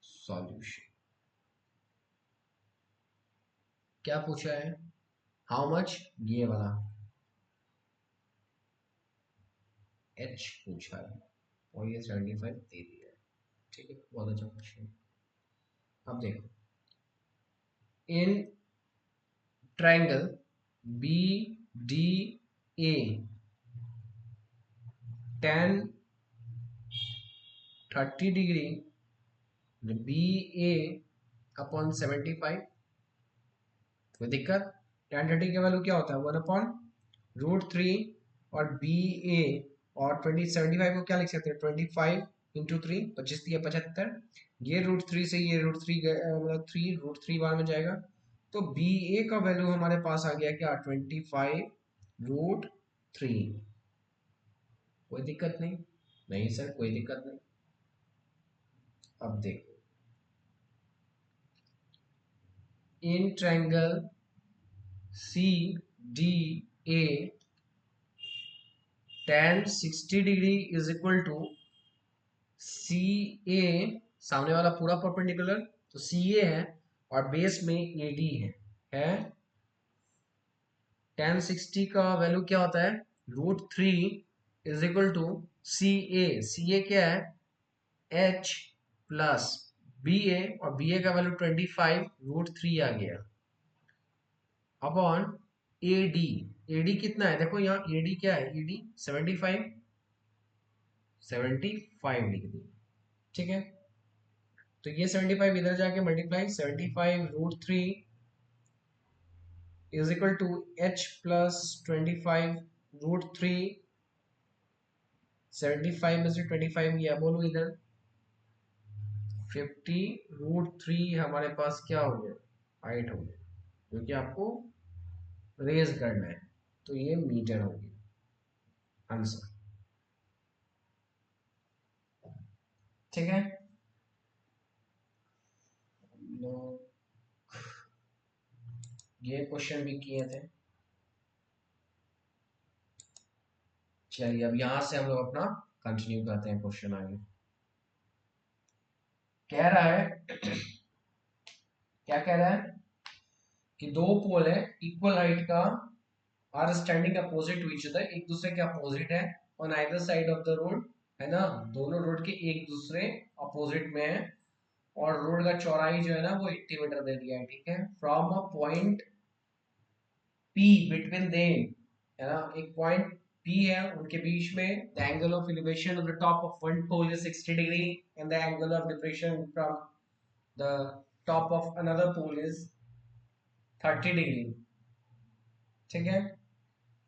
सॉल्यूशन क्या पूछा है, हाउ मच, ये वाला एच पूछा है और ये 75 दे दिया है, ठीक है। बहुत अच्छा क्वेश्चन। अब देखो, in triangle B D A tan 30 degree B A upon 75, कोई दिक्कत। tan 30 का वैल्यू क्या होता है, 1/√3, और बी ए और 20 75 को क्या लिख सकते हैं, 25 × 3, 25×3 = 75। ये √3 से ये √3 मतलब 3 √3 बार में जाएगा। तो बी ए का वैल्यू हमारे पास आ गया क्या, 25√3। कोई दिक्कत नहीं, नहीं सर कोई दिक्कत नहीं। अब देखो, in triangle C D A tan 60 degree is equal to C A, सामने वाला पूरा परपेंडिकुलर, तो सी ए है और बेस में ए डी है। tan 60 का वैल्यू क्या होता है, √3 इज इक्वल टू सी ए क्या है, एच प्लस बी ए, और बी ए का वैल्यू 25 √3 आ गया, अपॉन ए डी कितना है, देखो यहाँ ए डी क्या है, ए डी 75 डिग्री, ठीक है। तो ये 75 इधर जाके multiply, 75 √3 is equal to H plus 25 √3, 75 में से 25 गया, बोलो इधर 50 √3 हमारे पास क्या हो गया, हाइट हो गया, क्योंकि आपको रेज करना है, तो ये मीटर हो गया आंसर, ठीक है। ये क्वेश्चन भी किए थे। चलिए, अब यहां से हम लोग अपना कंटिन्यू करते हैं क्वेश्चन आगे। कह रहा है क्या कह रहा है कि दो पोल है इक्वल हाइट का, are standing opposite to each other, एक दूसरे के अपोजिट है on either side of the road, है ना, दोनों रोड के एक दूसरे अपोजिट में है, और रोड का चौड़ाई जो है ना वो 80 मीटर दे दिया है, ठीक है। From a point P between them, है ना, एक पॉइंट पी है उनके बीच में, the angle of elevation of the top of one pole is 60 degree and the angle of depression from the top of another pole is 30 degree, ठीक है।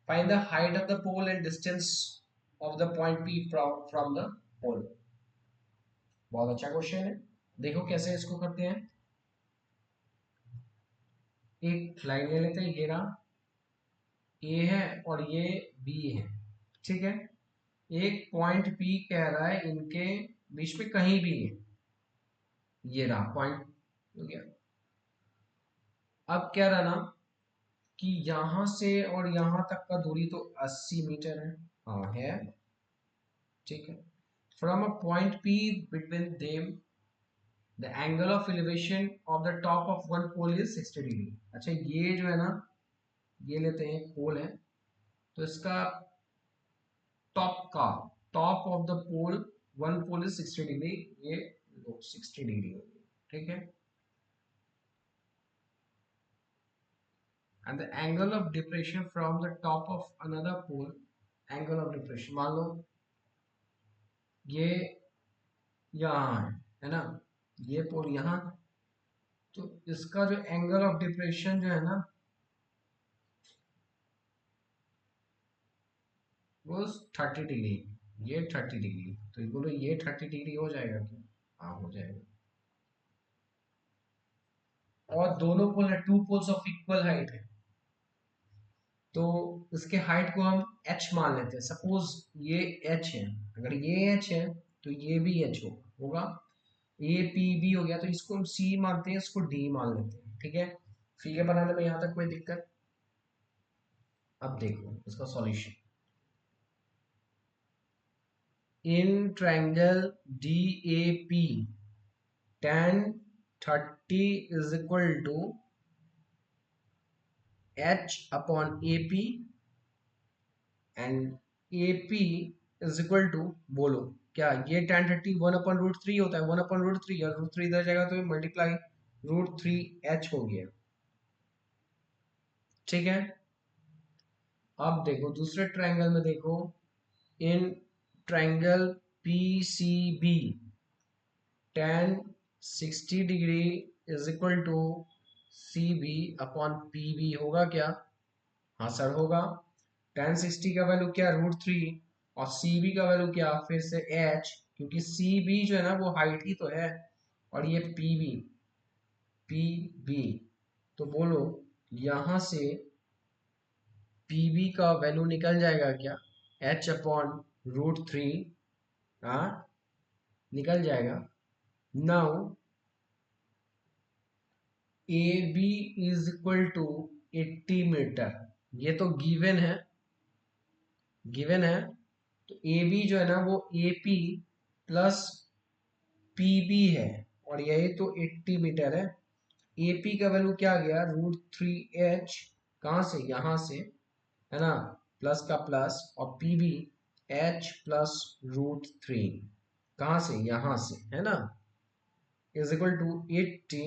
Find the height of the pole and distance of the point P from the pole. बहुत अच्छा question है, देखो कैसे इसको करते हैं। एक लाइन ले लेते हैं, ये रहा ए है और ये बी है, ठीक है। एक पॉइंट पी कह रहा है इनके बीच में कहीं भी है, ये रहा पॉइंट हो गया। अब क्या रहा ना कि यहां से और यहां तक का दूरी तो 80 मीटर है, हाँ है, ठीक है। From a point P between them the angle of elevation of the top of one pole is 60 degree. अच्छा, ये जो है ना, ये लेते हैं पोल है, तो इसका टॉप का, top of the pole, one pole is 60 degree, ये लो 60 डिग्री होगी, ठीक है। And the angle of depression from the top of another pole, angle of depression मान लो ये यहाँ है ना, ये पोल यहाँ, तो इसका जो एंगल ऑफ डिप्रेशन जो है ना वो 30 डिग्री, ये 30 डिग्री, तो बोलो ये 30 डिग्री हो जाएगा क्या, हाँ हो जाएगा। और दोनों पोल है, two poles of equal height है, तो इसके हाइट को हम h मान लेते हैं। सपोज ये h है, अगर ये h है तो ये भी h होगा, ए पी बी हो गया, तो इसको हम c मानते हैं, इसको d मान लेते हैं। ठीक है, फिगर बनाने में यहाँ तक कोई दिक्कत? अब देखो इसका solution. In triangle D A P tan 30 is equal to h upon A P and A P is equal to, बोलो क्या, ये tan 30 1/√3 होता है, 1/√3, और √3 इधर जाएगा तो ये मल्टीप्लाई √3h हो गया। ठीक है, अब देखो दूसरे ट्रायंगल में देखो, in triangle P C B tan 60 degree is equal to C B upon P B होगा क्या? हाँ सर होगा। tan 60 का वैल्यू क्या, √3, और सी बी का वैल्यू क्या, फिर से h, क्योंकि सी बी जो है ना वो हाइट ही तो है, और ये पी बी, तो बोलो यहां से पी बी का वैल्यू निकल जाएगा क्या, h अपॉन √3, हाँ निकल जाएगा। Now A B is equal to 80 metre, ये तो गिवन है, तो ए बी जो है ना वो A P plus P B है, और यही तो 80 मीटर है। ए पी का वैल्यू क्या आ गया, √3h, कहाँ से, यहाँ से, है ना, प्लस का प्लस, और पी बी h प्लस √3, कहाँ से, यहाँ से, है ना, इज इक्वल टू 80।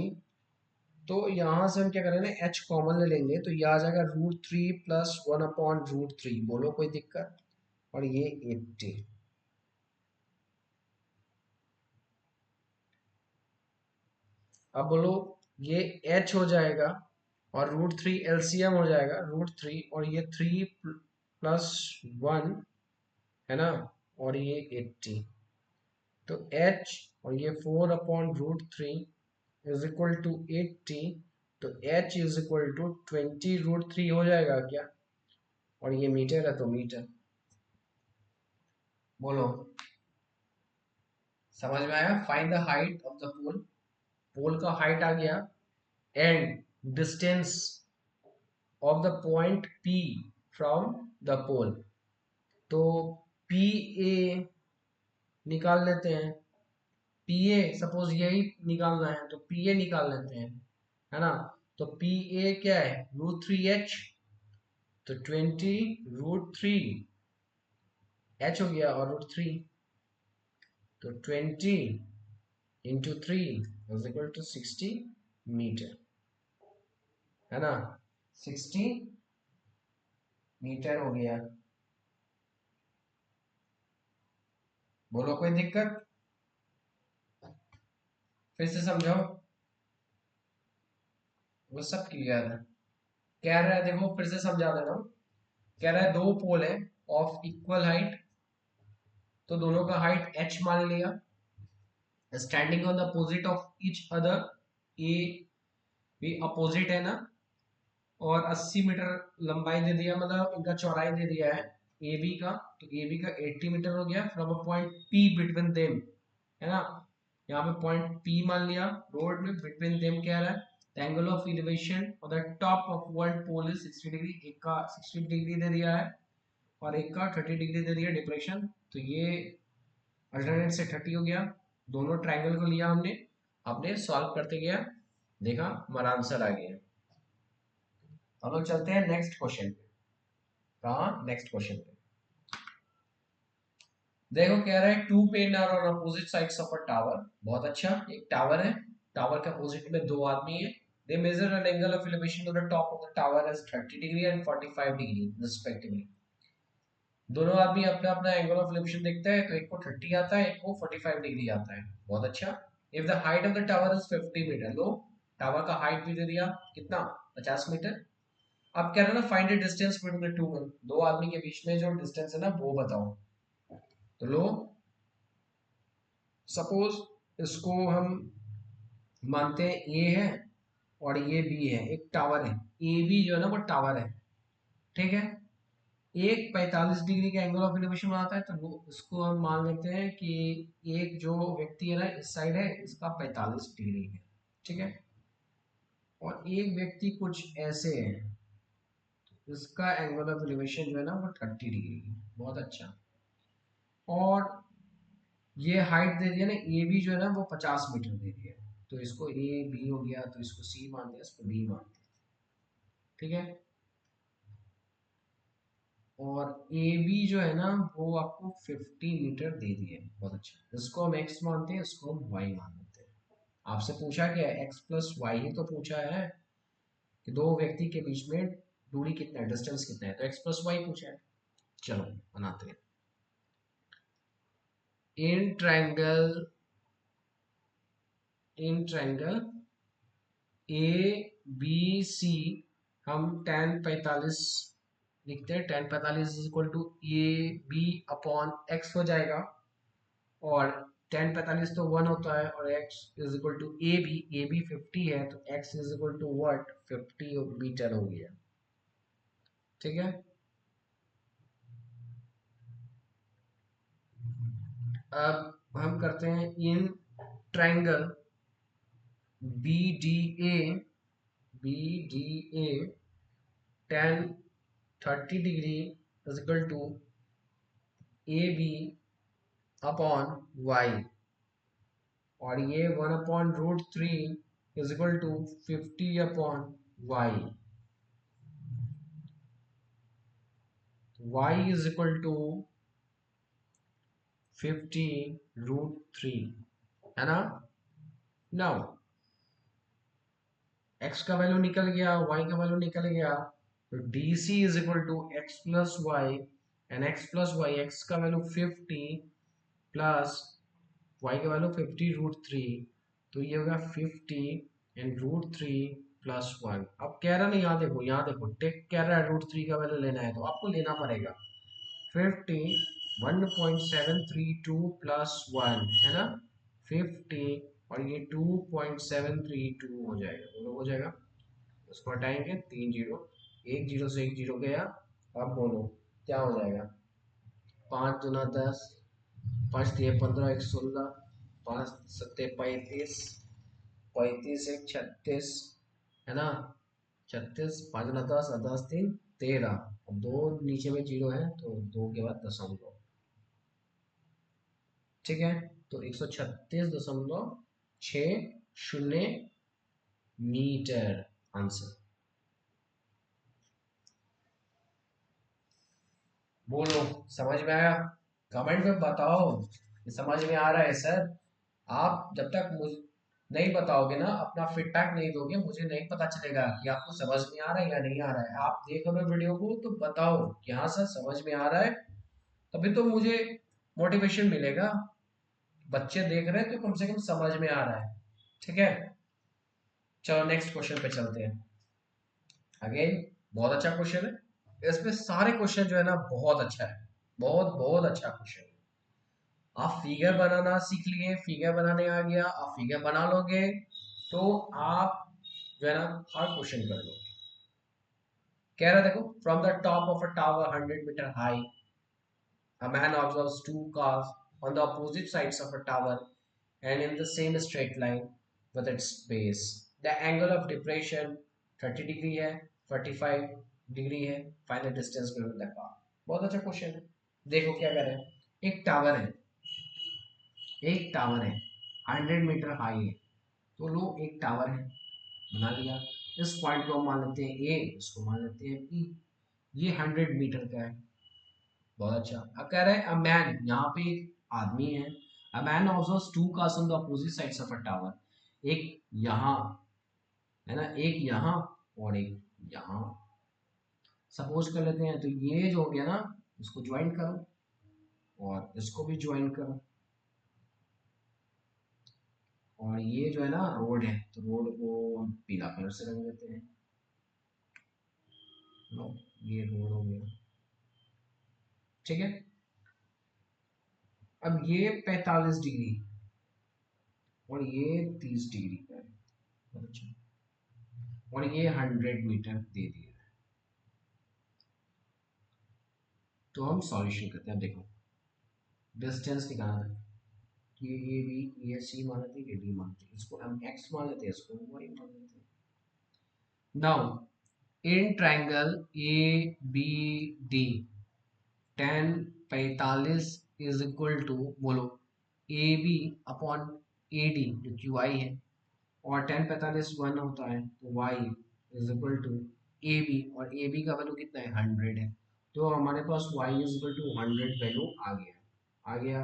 तो यहाँ से हम क्या करेंगे, h कॉमन ले लेंगे, तो ये आ जाएगा √3 प्लस 1/√3, बोलो कोई दिक्कत, और ये 80। अब बोलो ये h हो जाएगा, और √3 एलसीएम हो जाएगा, √3 और ये 3 प्लस 1, है ना, और ये 80, तो h और ये 4/√3 इज इक्वल टू 80, तो h इज इक्वल टू 20√3 हो जाएगा क्या, और ये मीटर है तो मीटर। बोलो समझ में आया? Find the height of the pole, pole का हाइट आ गया, and distance of the point P from the pole, तो पी ए निकाल लेते हैं, पी ए सपोज यही निकालना है तो पी ए निकाल लेते हैं, है ना, तो पी ए क्या है, √3h, तो 20√3 h हो गया, और √3, तो 20 × 3 इज इक्वल टू 60 मीटर, है ना, 60 मीटर हो गया। बोलो कोई दिक्कत? फिर से समझाओ, वो सब क्लियर है। कह रहा है, देखो फिर से समझा दे रहा हूँ, कह रहा है दो पोल है ऑफ इक्वल हाइट, तो दोनों का हाइट h मान लिया, standing on the opposite of each other, A भी अपोजिट है ना, और 80 मीटर लंबाई दे दिया, मतलब इनका चौड़ाई दे दिया है ए बी का, तो ए बी का 80 मीटर हो गया, from a point P between them, है ना, यहाँ पे पॉइंट पी मान लिया, रोड में बिटवीन देम क्या रहा है, एंगल ऑफ इलिवेशन और the top of one pole is 60 degree, एक का 60 डिग्री दे दिया है और एक का 30 डिग्री दे दिया डिप्रेशन, तो ये अल्टरनेट से 30 हो गया। दोनों ट्रायंगल को लिया हमने, आपने सॉल्व करते गया, देखा हमारा आंसर आ गया। हम लोग चलते हैं नेक्स्ट क्वेश्चन पे। कहा, नेक्स्ट क्वेश्चन पे देखो, कह रहा है two pen are on opposite sides of a tower. बहुत अच्छा, एक टावर है, टावर के अपोजिट में दो आदमी है, they measure an angle of elevation to the top of the tower as 30 degree and 45 degree respectively. दोनों आदमी अपना अपना एंगल ऑफ एलिवेशन देखता है, तो एक को 30 आता है, एक को 45 डिग्री आता है। बहुत अच्छा। If the height of the tower is 50 metre, लो टावर का हाइट भी दे दिया, कितना, 50 मीटर। अब कह रहा है ना find the distance between the two man, दो आदमी के बीच में जो डिस्टेंस है ना वो बताओ, तो लो सपोज इसको हम मानते हैं ए है और ये बी है, एक टावर है। ए बी जो है ना वो टावर है, ठीक है। एक 45 डिग्री का एंगल ऑफ एलिवेशन बनाता है, तो वो इसको हम मान लेते हैं कि एक जो व्यक्ति है ना इस साइड है, इसका 45 डिग्री है, ठीक है। और एक व्यक्ति कुछ ऐसे है, इसका एंगल ऑफ एलिवेशन जो है ना वो 30 डिग्री है। बहुत अच्छा। और ये हाइट दे दिया ना, ए बी जो है ना वो 50 मीटर दे दिया, तो इसको ए बी हो गया, तो इसको सी मानते हैं, इसको बी मानते हैं, ठीक है। और ए बी जो है ना वो आपको 50 मीटर दे दिए। बहुत अच्छा, इसको हम एक्स मानते हैं, इसको हम वाई मान लेते हैं। आपसे पूछा क्या है, एक्स प्लस वाई ही तो पूछा है कि दो व्यक्ति के बीच में दूरी कितना है, डिस्टेंस कितना है, तो एक्स प्लस वाई पूछा है। चलो बनाते हैं। In triangle, in triangle A B C हम tan 45 लिखते हैं। tan 45 is equal to A B upon X हो जाएगा, और tan 45 तो 1 होता है, और x is equal to A B 50 है, तो x is equal to what 50 metre हो गया, ठीक है। अब हम करते हैं in triangle B D A, B D A tan 30 degree is equal to A B upon Y, और ये 1/√3 is equal to 50/y, y is equal to 50√3, है ना। नाउ x का वैल्यू निकल गया, y का वैल्यू निकल गया, तो D C is equal to X plus Y, and X plus Y, X का वैल्यू 50 प्लस y का वैल्यू 50√3, तो ये होगा 50 एंड √3 प्लस 1। अब कह रहा ना, यहाँ देखो टेक कह रहा है √3 का वैल्यू लेना है, तो आपको लेना पड़ेगा 50 1.732 प्लस 1, है ना, 50, और ये 2.732 हो जाएगा, दोनों हो जाएगा। उसको हटाएंगे, 3 जीरो, एक जीरो से एक जीरो गया। अब बोलो क्या हो जाएगा, 5 दूना 10, 5 तिया 15, एक 16, 5 सत्ते 35, 35 एक 36, है ना, 36, 5 दूना 10, और 10 3 13, और दो नीचे में जीरो है, तो दो के बाद दशमलव, ठीक है। तो 136.60 मीटर आंसर। बोलो समझ में आया, कमेंट में बताओ कि समझ में आ रहा है सर। आप जब तक मुझे नहीं बताओगे ना, अपना फीडबैक नहीं दोगे, मुझे नहीं पता चलेगा कि आपको समझ में आ रहा है या नहीं आ रहा है। आप देख रहे हो वीडियो को तो बताओ कि हाँ सर समझ में आ रहा है, तभी तो मुझे मोटिवेशन मिलेगा। बच्चे देख रहे हैं तो कम से कम समझ में आ रहा है, ठीक है। चलो नेक्स्ट क्वेश्चन पे चलते हैं। अगेन बहुत अच्छा क्वेश्चन है, इसमें सारे क्वेश्चन जो है ना बहुत अच्छा है, बहुत बहुत अच्छा क्वेश्चन है। आप फिगर बनाना सीख लिए, फिगर बनाने आ गया, आप फिगर बना लोगे तो आप जो है ना हर क्वेश्चन कर लोगे। कह रहा है देखो, from the top of a tower 100 metre high, a man observes two cars on the opposite sides of a tower and in the same straight line with its base. The angle of depression 30 degree है, 45 degree है, find the distance between the car. बहुत अच्छा question है। देखो क्या करें, एक tower है, एक टावर है 100 मीटर हाई है, तो लो एक टावर है बना लिया। इस पॉइंट को हम मान लेते हैं ए, इसको मान लेते हैं बी, ये 100 मीटर का है। बहुत अच्छा। अब कह रहे हैं अ मैन, यहाँ पे एक आदमी है, a man observes two cars on the opposite sides of a tower, एक यहाँ, है ना, एक यहाँ और एक यहाँ। सपोज कर लेते हैं, तो ये जो हो गया ना, इसको ज्वाइन करो और इसको भी ज्वाइन करो, और ये जो है ना रोड है, तो रोड को हम पीला कलर से रंग देते हैं। लो, ये रोड हो गया, ठीक है। अब ये 45 डिग्री, और ये 30 डिग्री का है। अच्छा, और ये 100 मीटर दे दिया है। तो हम सॉल्यूशन करते हैं। देखो डिस्टेंस निकालना था, ये बी, ये सी मान लेते, ये डी मान लेते, इसको हम एक्स मान लेते, इसको वाई मान लेते। Now in triangle A B D tan 45 is equal to, बोलो, A B upon A D जो कि y है, और tan 45 1 होता है, तो y is equal to A B, और ए बी का वैल्यू कितना है 100 है, तो हमारे पास y इज इक्वल टू 100 वैल्यू आ गया। आ गया।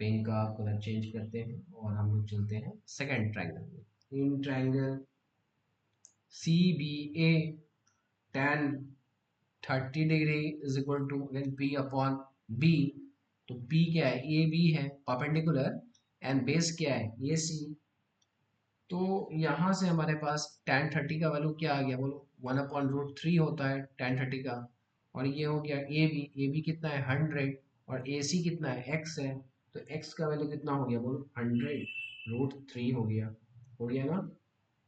पेन का कलर चेंज करते हैं और हम लोग चलते हैं सेकंड ट्रायंगल में। In triangle C B A tan 30 degree is equal to again P upon B. तो पी क्या है, ए बी है परपेंडिकुलर, एंड बेस क्या है ए सी। तो यहाँ से हमारे पास tan 30 का वैल्यू क्या आ गया, बोलो 1/√3 होता है tan 30 का, और ये हो गया ए बी कितना है 100, और ए सी कितना है x है, तो x का वैल्यू कितना हो गया, बोलो 100√3 हो गया। हो गया ना।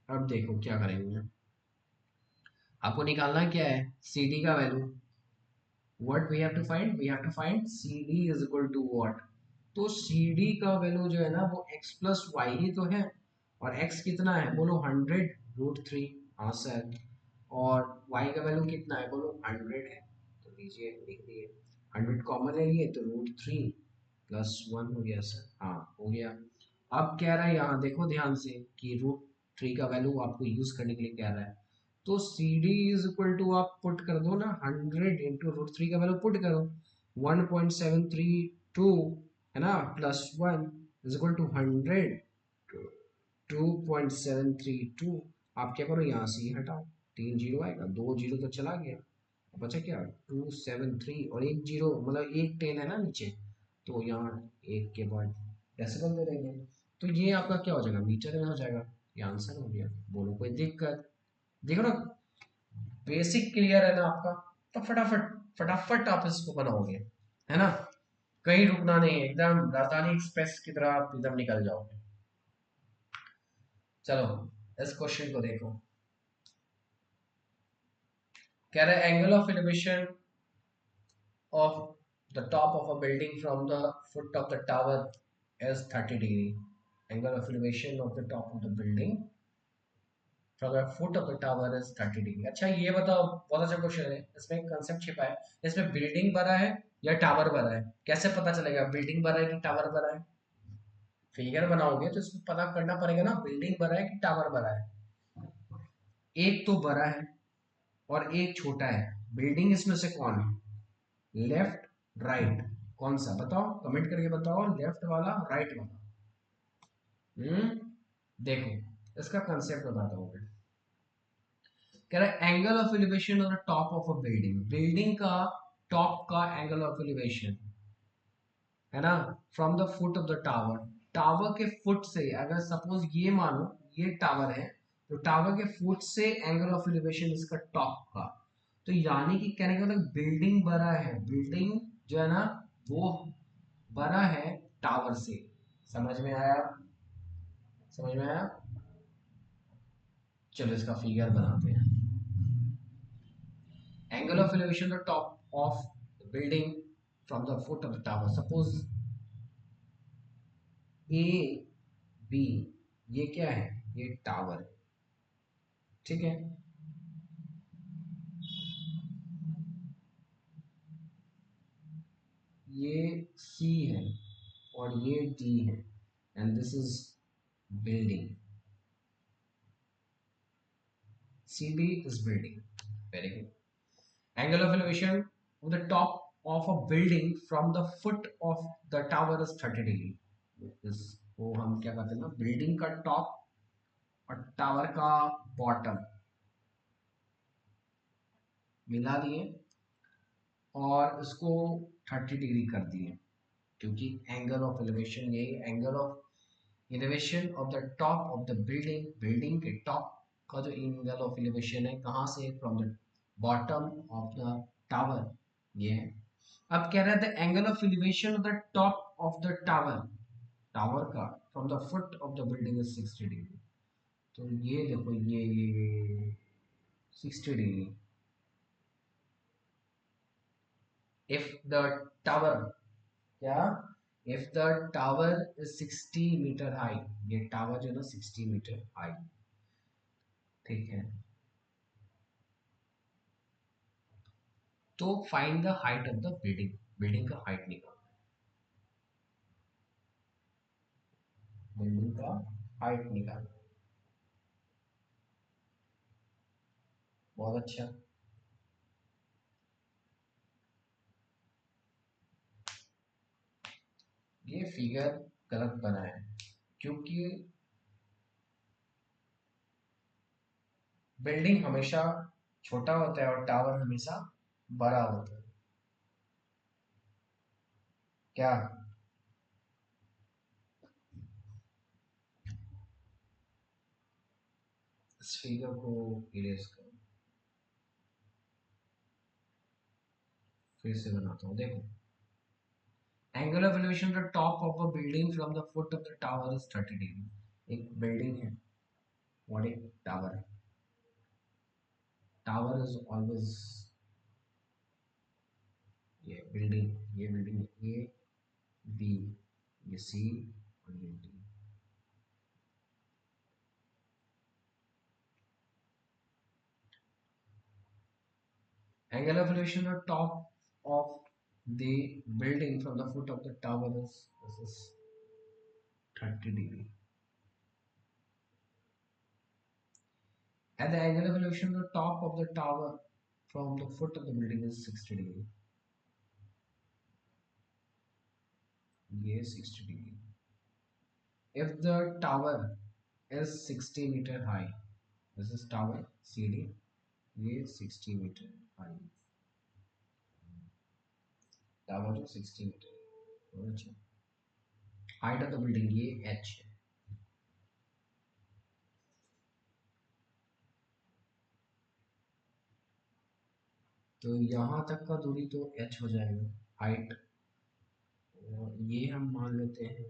अब देखो क्या करेंगे, आपको निकालना क्या है सी डी का value. What we have to find? We have to find CD is equal to what? तो CD का वैल्यू जो है ना वो x प्लस वाई ही तो है, और x कितना है, बोलो 100√3। हाँ सर। और y का वैल्यू कितना है, बोलो 100 है, तो लीजिए लिख दिए, 100 कॉमन है लिए, तो √3 प्लस 1 हो गया सर। हाँ हो गया। अब कह रहा है यहाँ देखो ध्यान से कि √3 का वैल्यू आपको यूज करने के लिए कह रहा है, तो C D is equal to आप पुट कर दो ना, 100 × √3 का वैल्यू पुट करो, 1.732 है ना, प्लस 1 इज इक्वल टू 100, 2.732। आप क्या करो, यहाँ से हटाओ, 3 जीरो आएगा, 2 जीरो तो चला गया, बचा क्या 273, और 1 जीरो मतलब एक 10 है ना नीचे, तो यहाँ एक के बाद डेसिमल दे देंगे, तो ये आपका क्या हो जाएगा, मीटर में हो जाएगा। ये आंसर हो गया। बोलो कोई दिक्कत। देखो ना, बेसिक क्लियर है ना आपका, तो फटाफट फटाफट आप इसको बनाओगे, है ना, कहीं रुकना नहीं है, एकदम राजधानी एक्सप्रेस की तरह आप एकदम निकल जाओगे। चलो इस क्वेश्चन को देखो, कह रहा है angle of elevation of the top of a building from the foot of the tower is 30 degree. Angle of elevation of the top of the building from the foot of the tower is 30 degree. अच्छा ये बताओ, बहुत अच्छा question है, इसमें एक concept छिपा है, इसमें बिल्डिंग बड़ा है या टावर बड़ा है, कैसे पता चलेगा बिल्डिंग बड़ा है कि टावर बड़ा है। फिगर बनाओगे तो इसमें पता करना पड़ेगा ना, बिल्डिंग बड़ा है कि टावर बड़ा है। एक तो बड़ा है और एक छोटा है, बिल्डिंग इसमें से कौन है, लेफ्ट राइट, कौन सा बताओ, कमेंट करके बताओ, लेफ्ट वाला राइट वाला। देखो इसका कंसेप्ट बताता हूँ मैं। कह रहा है angle of elevation on the top of a building, building का टॉप का एंगल ऑफ एलिवेशन है ना, from the foot of the tower, tower के फुट से, अगर सपोज ये मानो ये टावर है, तो टावर के फुट से एंगल ऑफ एलिवेशन इसका टॉप का, तो यानी कि कहने का मतलब बिल्डिंग बड़ा है, बिल्डिंग जो है ना वो बड़ा है टावर से। समझ में आया, समझ में आया। चलो इसका फिगर बनाते हैं। Angle of elevation the top of the building from the foot of the tower, suppose A B, ये क्या है, ये टावर है, ठीक है। ये सी है और ये डी है, and this is building, C D is building. Very good. Angle of elevation of the top of a building from the foot of the tower is 30 degree. इसको हम क्या कहते हैं ना, बिल्डिंग का टॉप और टावर का बॉटम मिला दिए और इसको 30 डिग्री कर दिए, क्योंकि एंगल ऑफ एलिवेशन, यही angle of elevation of the top of the building, building के टॉप का जो एंगल ऑफ एलिवेशन है कहाँ से, from the bottom of the tower, ये है। अब कह रहे थे angle of elevation of the top of the tower, tower का from the foot of the building is 60 degree. तो ये देखो ये 60 डिग्री। इफ द टावर, क्या, if the tower is 60 metre high, ये टावर जो है ना 60 मीटर हाई, ठीक है। तो find the height of the building, building का हाइट निकाल, बिल्डिंग का हाइट निकाल। बहुत अच्छा। ये फिगर गलत बना है, क्योंकि बिल्डिंग हमेशा छोटा होता है और टावर हमेशा बड़ा होता है। क्या, इस फिगर को इरेज करो, फिर से बनाता हूँ, देखो। Angle of elevation the top of a building from the foot of the tower is 30 degree. एक बिल्डिंग है और एक टावर है। टावर इज ऑलवेज, ये बिल्डिंग ए बी, ये सी और ये D. Angle of elevation at top of the building from the foot of the tower is, this is 30 degree. And the angle of elevation at the top of the tower from the foot of the building is 60 degree. Yes, 60 degree. If the tower is 60 meter high, this is tower CD, yes, 60 meter high. Tower to 60 meter. Height of the building ये H है। तो यहाँ तक का दूरी तो h हो जाएगा हाइट, ये हम मान लेते हैं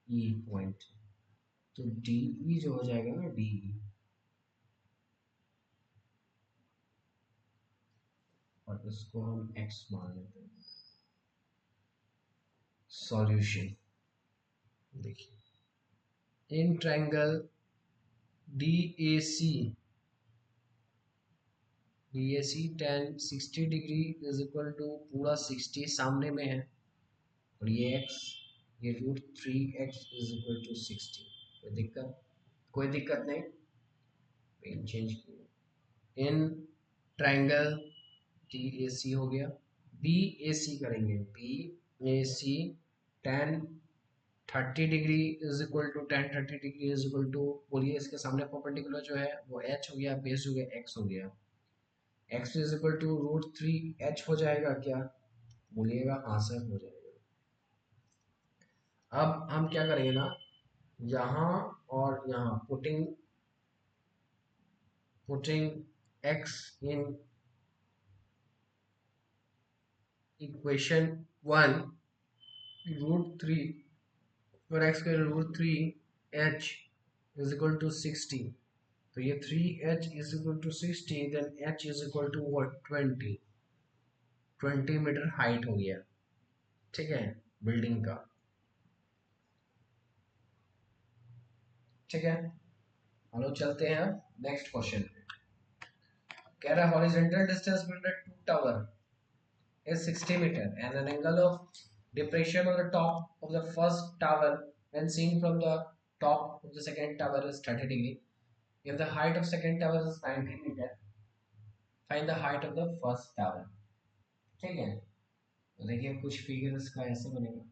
ई पॉइंट, तो डी ई जो हो जाएगा ना डी ई, और इसको हम एक्स मान लेते हैं। सॉल्यूशन देखिए, in triangle D A C, D A C tan 60 degree is equal to पूरा 60 सामने में है, और ये एक्स, ये √3x इज इक्वल टू 60। कोई दिक्कत, कोई दिक्कत नहीं, पेन चेंज किया। इन ट्रायंगल डी ए सी हो गया, बी ए सी करेंगे, B A C tan 30 degree is equal to, tan 30 degree is equal to, बोलिए इसके सामने परपेंडिकुलर जो है वो एच हो गया, बेस हो गया एक्स हो गया, x is equal to √3h हो जाएगा क्या, बोलिएगा हाँ सर हो जाएगा। अब हम क्या करेंगे ना, यहाँ और यहाँ पुटिंग x इन इक्वेशन 1, √3 और x का √3h इज इक्वल टू 60, तो ये 3h is equal to 60, then h is equal to what 20 metre height हो गया, ठीक है, बिल्डिंग का, ठीक है। हम लोग चलते हैं नेक्स्ट क्वेश्चन पे। कह रहा है horizontal distance between the two tower is 60 meter and an angle of depression on the top of the first tower when seen from the top of the second tower is 30 degree. If the height of second tower is 90 meter, find the height of the first tower, ठीक है। तो देखिए कुछ figure इसका ऐसे बनेगा,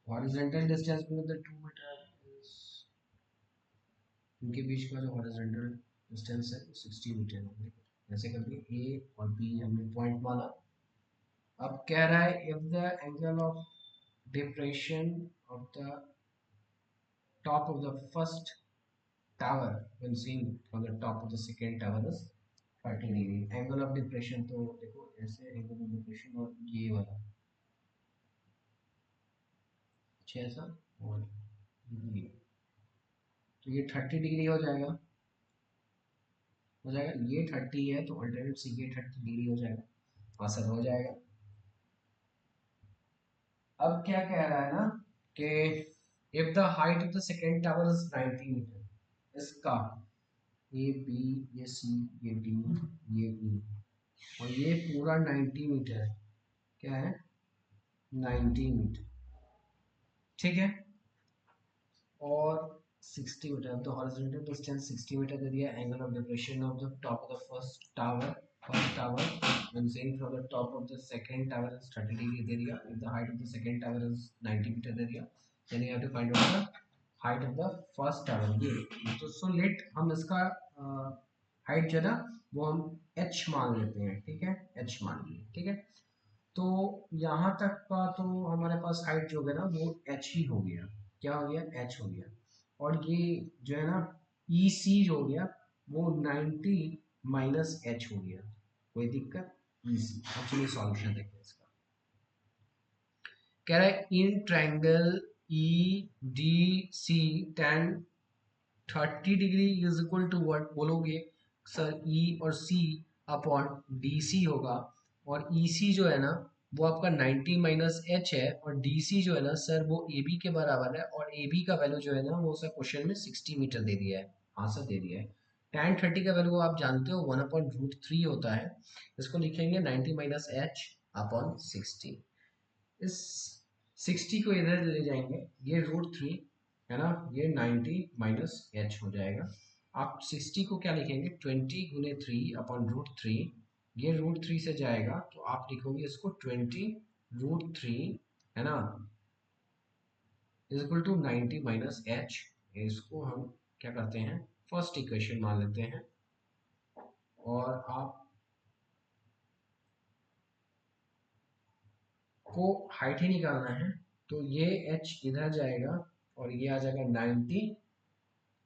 horizontal distance between the two meter is, इनके बीच का जो हॉरिजॉन्टल डिस्टेंस है 60 मीटर है। ऐसे करके ए और बी हमने पॉइंट माना। अब कह रहा है if the angle of depression of the top of the first tower when seen from the top of the second tower is 30 degree angle of depression, तो देखो ऐसे एंगल ऑफ डिप्रेशन और ये वाला कुछ ऐसा और ये, तो ये 30 डिग्री हो जाएगा, ये 30 है तो अल्टरनेट से ये 30 डिग्री हो जाएगा, आंसर हो जाएगा। अब क्या कह रहा है ना कि if the height of the second tower is 90 metre, इसका ए बी ये सी ये डी ये ई और ये पूरा 90 मीटर है, क्या है 90 मीटर, ठीक है, और 60 मीटर, अब द हॉरिजॉन्टल डिस्टेंस 60 मीटर दे दिया, angle of depression of the top of the first tower when saying from the top of the second tower is 30 degree दे दिया, if the height of the second tower is 90 metre दे दिया, then you have to find out the height of the first tower, ये तो so let हम इसका height जो है ना वो हम h मान लेते हैं, ठीक है, h मान लिए, ठीक है, तो यहाँ तक का तो हमारे पास हाइट जो है ना वो h ही हो गया, क्या हो गया h हो गया, और ये जो है ना EC जो हो गया वो 90 माइनस h हो गया, कोई दिक्कत, EC। अब चलिए सॉल्यूशन देखते हैं इसका। कह रहा है in triangle EDC tan 30 degree is equal to what बोलोगे सर, E और C अपॉन DC होगा, और EC जो है ना वो आपका 90 माइनस एच है, और DC जो है ना सर वो AB के बराबर है, और AB का वैल्यू जो है ना वो सर क्वेश्चन में 60 मीटर दे दिया है, आंसर दे दिया है। tan 30 का वैल्यू आप जानते हो 1/√3 होता है, इसको लिखेंगे 90 माइनस एच अपॉन 60, इस 60 को इधर ले जाएंगे, ये √3 है ना, ये 90 माइनस एच हो जाएगा, आप 60 को क्या लिखेंगे 20 गुने 3 अपॉन √3, ये √3 से जाएगा तो आप लिखोगे इसको 20√3 है ना is equal to 90 minus h, इसको हम क्या करते हैं फर्स्ट इक्वेशन मान लेते हैं, और आप को हाइट ही निकालना है, तो ये h इधर जाएगा और ये आ जाएगा 90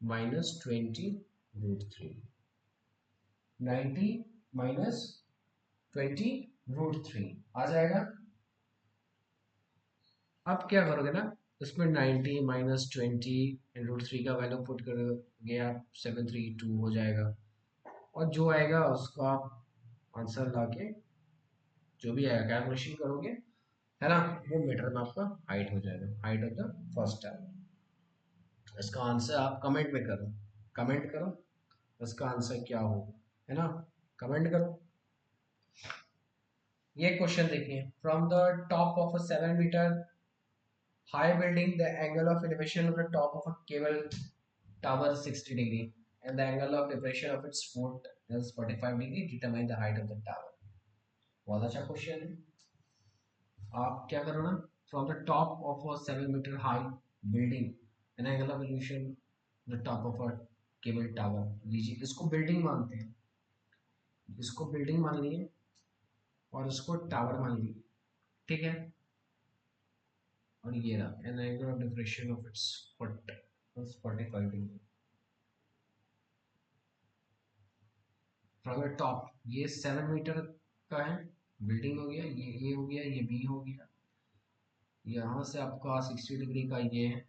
माइनस 20√3, 90 माइनस 20√3 आ जाएगा। अब क्या करोगे ना, इसमें 90 माइनस 20√3 का वैल्यू पुट करोगे आप 732 हो जाएगा, और जो आएगा उसका आंसर लाके जो भी आएगा कैलकुलेशन करोगे है ना, वो मीटर में आपका हाइट हो जाएगा, height of the first tower. इसका आंसर आप कमेंट में करो, कमेंट करो इसका आंसर क्या हो, है ना, कमेंट करो। ये क्वेश्चन देखिए, from the top of a 7 metre high building the angle of elevation of the top of a cable tower 60 degree and the angle of depression of its foot is 45 degree, determine the height of the tower. बहुत अच्छा question है। आप क्या करो ना, from the top of a 7 metre high building an angle of elevation the top of a cable tower लीजिए, इसको building मानते हैं, इसको बिल्डिंग मान लिए और इसको टावर मान लिए, ठीक है, और ये रहा N angle of depression of its foot 45 degree from the top, ये 7 मीटर का है, बिल्डिंग हो गया, ये हो गया, ये बी हो गया, यहाँ से आपका 60 डिग्री का ये है,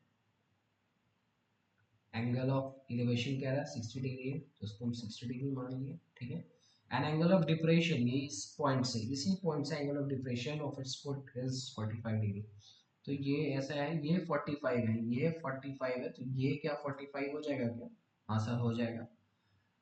एंगल ऑफ एलिवेशन कह रहा है 60 डिग्री है तो उसको हम 60 डिग्री मान लिए, ठीक है, एंड एंगल ऑफ डिप्रेशन ये इस पॉइंट से, इसी पॉइंट से angle of depression of its foot is 45 degree, तो ये ऐसा है, ये 45 है, ये 45 है, तो ये क्या 45 हो जाएगा क्या, हाँ सर हो जाएगा।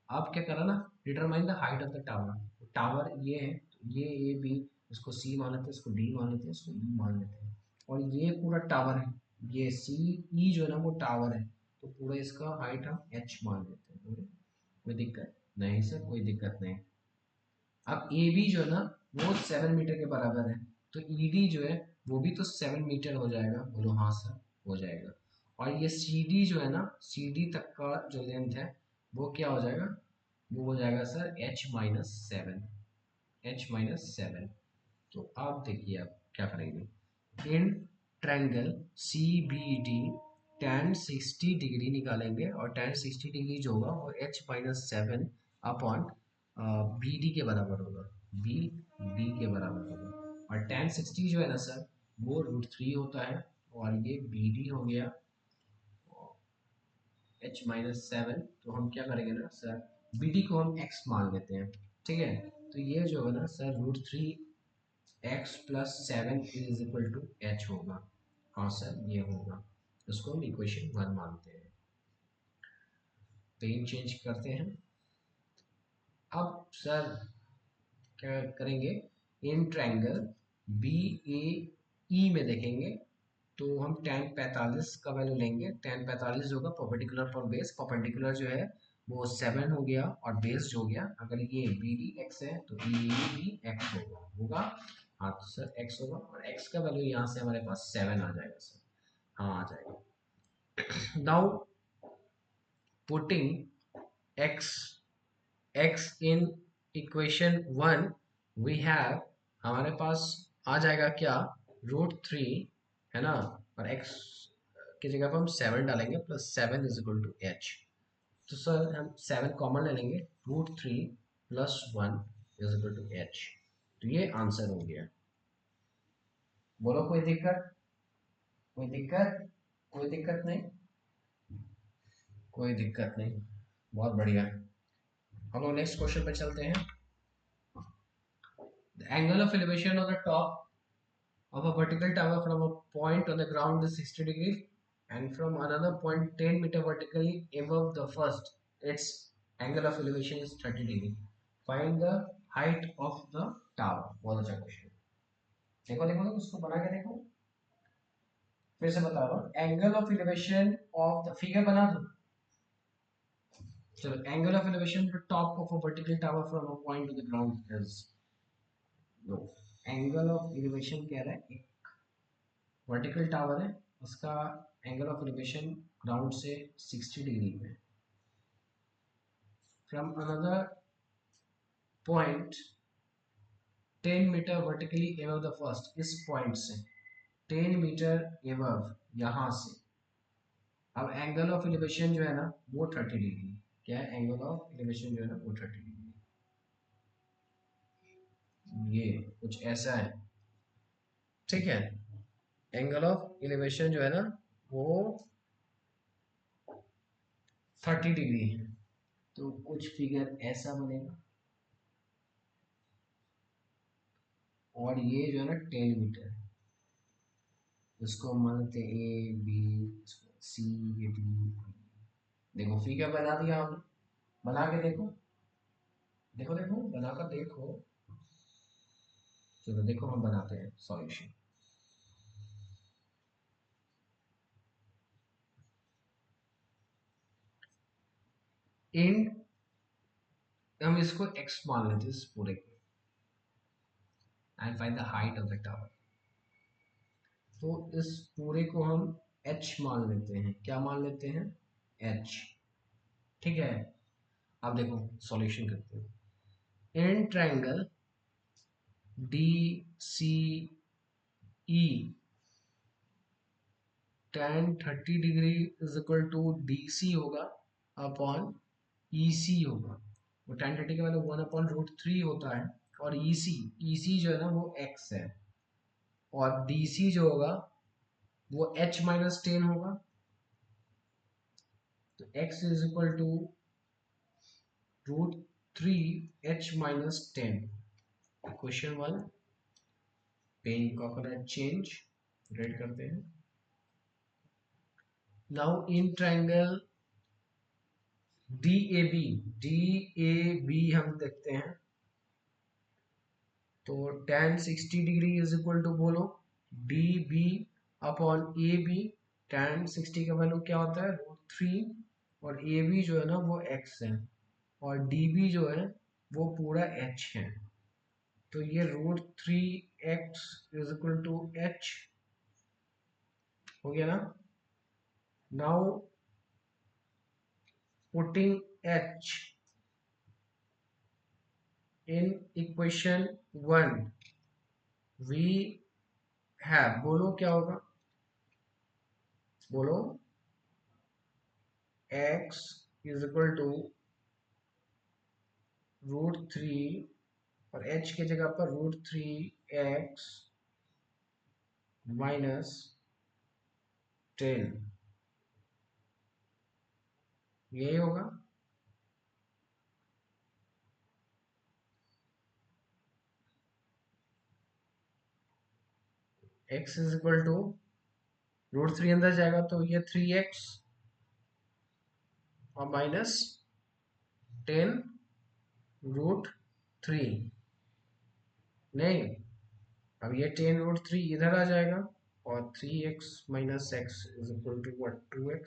अब क्या करा ना, determine the height of the tower, tower ये है तो ये ए बी, इसको सी मान लेते हैं, इसको डी मान लेते हैं, इसको ई मान लेते हैं, और ये पूरा टावर है, ये सी ई जो है ना वो टावर है, तो पूरा इसका हाइट हम एच मान लेते हैं पूरे, कोई दिक्कत नहीं सर, कोई दिक्कत नहीं। अब ए बी जो है ना वो 7 मीटर के बराबर है, तो ई डी जो है वो भी तो 7 मीटर हो जाएगा, बोलो हाँ सर हो जाएगा, और ये सी डी जो है ना सी डी तक का जो लेंथ है वो क्या हो जाएगा, वो हो जाएगा सर h-7, तो आप देखिए आप क्या करेंगे, in triangle C B D tan 60 degree निकालेंगे, और tan 60 डिग्री जो होगा वो h-7 अपॉन बी डी के बराबर होगा, बी डी के बराबर होगा। और tan 60 जो है ना सर वो √3 होता है, और ये बी डी हो गया h-7। तो हम क्या करेंगे ना सर, बी डी को हम x मान लेते हैं, ठीक है। तो ये जो है ना सर √3 x + 7 = h होगा। हाँ सर ये होगा, इसको हम इक्वेशन 1 मानते हैं। पेन चेंज करते हैं। अब सर क्या करेंगे, इन ट्रायंगल बी ए ई में देखेंगे तो हम tan 45 का वैल्यू लेंगे। tan 45 होगा परपेंडिकुलर पर बेस, परपेंडिकुलर जो है वो 7 हो गया और बेस जो हो गया, अगर ये बी डी एक्स है तो ई भी एक्स होगा। हाँ तो सर x होगा, और x का वैल्यू यहाँ से हमारे पास 7 आ जाएगा सर। हाँ आ जाएगा। Now putting x in equation 1 we have, हमारे पास आ जाएगा क्या, √3 है ना, और x की जगह पर हम 7 डालेंगे, +7 = h। तो सर हम 7 कॉमन ले लेंगे, √3 + 1 = h। तो ये आंसर हो गया। बोलो कोई दिक्कत, कोई दिक्कत, कोई दिक्कत नहीं, कोई दिक्कत नहीं, बहुत बढ़िया। हम लोग नेक्स्ट क्वेश्चन पे चलते हैं। The angle of elevation on the top of a vertical tower from a point on the ground is 60 degrees, and from another point 10 meter vertically above the first, its angle of elevation is 30 degree. Find the height of the tower। बहुत अच्छा question. देखो देखो देखो उसको बना के देखो, फिर से बता रहा हूँ। Angle of elevation of the, figure बना दो। चलो, angle of elevation the top of a vertical tower from a point to the ground is, no, angle of elevation कह रहा है एक वर्टिकल टावर है, उसका एंगल ऑफ एलिवेशन ग्राउंड से 60 डिग्री में, from another point 10 metre vertically above the first, इस point से 10 मीटर एबव, यहाँ से। अब एंगल ऑफ एलिवेशन जो है ना वो 30 डिग्री, क्या है, एंगल ऑफ एलिवेशन जो है ना वो 30 डिग्री, ये कुछ ऐसा है, ठीक है। एंगल ऑफ एलिवेशन जो है ना वो 30 डिग्री है, तो कुछ फिगर ऐसा बनेगा, और ये जो है ना 10 मीटर, इसको हम मानते हैं ए बी, सी, ये डी। देखो फिगर बना दिया हमने, बना के देखो, देखो देखो बनाकर देखो। चलो देखो हम बनाते हैं सॉल्यूशन। इन, हम इसको x मान लेते हैं इस पूरे को, and find the height of the tower. तो इस पूरे को हम h मान लेते हैं, क्या मान लेते हैं, h, ठीक है। अब देखो सॉल्यूशन करते हैं। In triangle D C E tan 30 degree = DC होगा अपॉन EC होगा। वो tan 30 का मतलब 1/√3 होता है, और EC जो है ना वो x है, और DC जो होगा वो h-10 होगा। तो x = √3h-10। क्वेश्चन 1, पेन का कलर चेंज, रेड करते हैं। नाउ इन ट्रायंगल DAB हम देखते हैं, तो tan 60 डिग्री बोलो DB अपॉन AB। tan 60 का वैल्यू क्या होता है, √3, और AB जो है ना वो x है, और DB जो है वो पूरा h है। तो ये √3x h हो गया ना। Now putting h in equation 1 we have, बोलो क्या होगा, बोलो x = √3 और h की जगह पर √3x माइनस 10, यही होगा। x इज इक्वल टू √3 अंदर जाएगा तो ये 3x और माइनस 10√3, नहीं, अब ये 10√3 इधर आ जाएगा और 3x minus x is equal to what, 2x।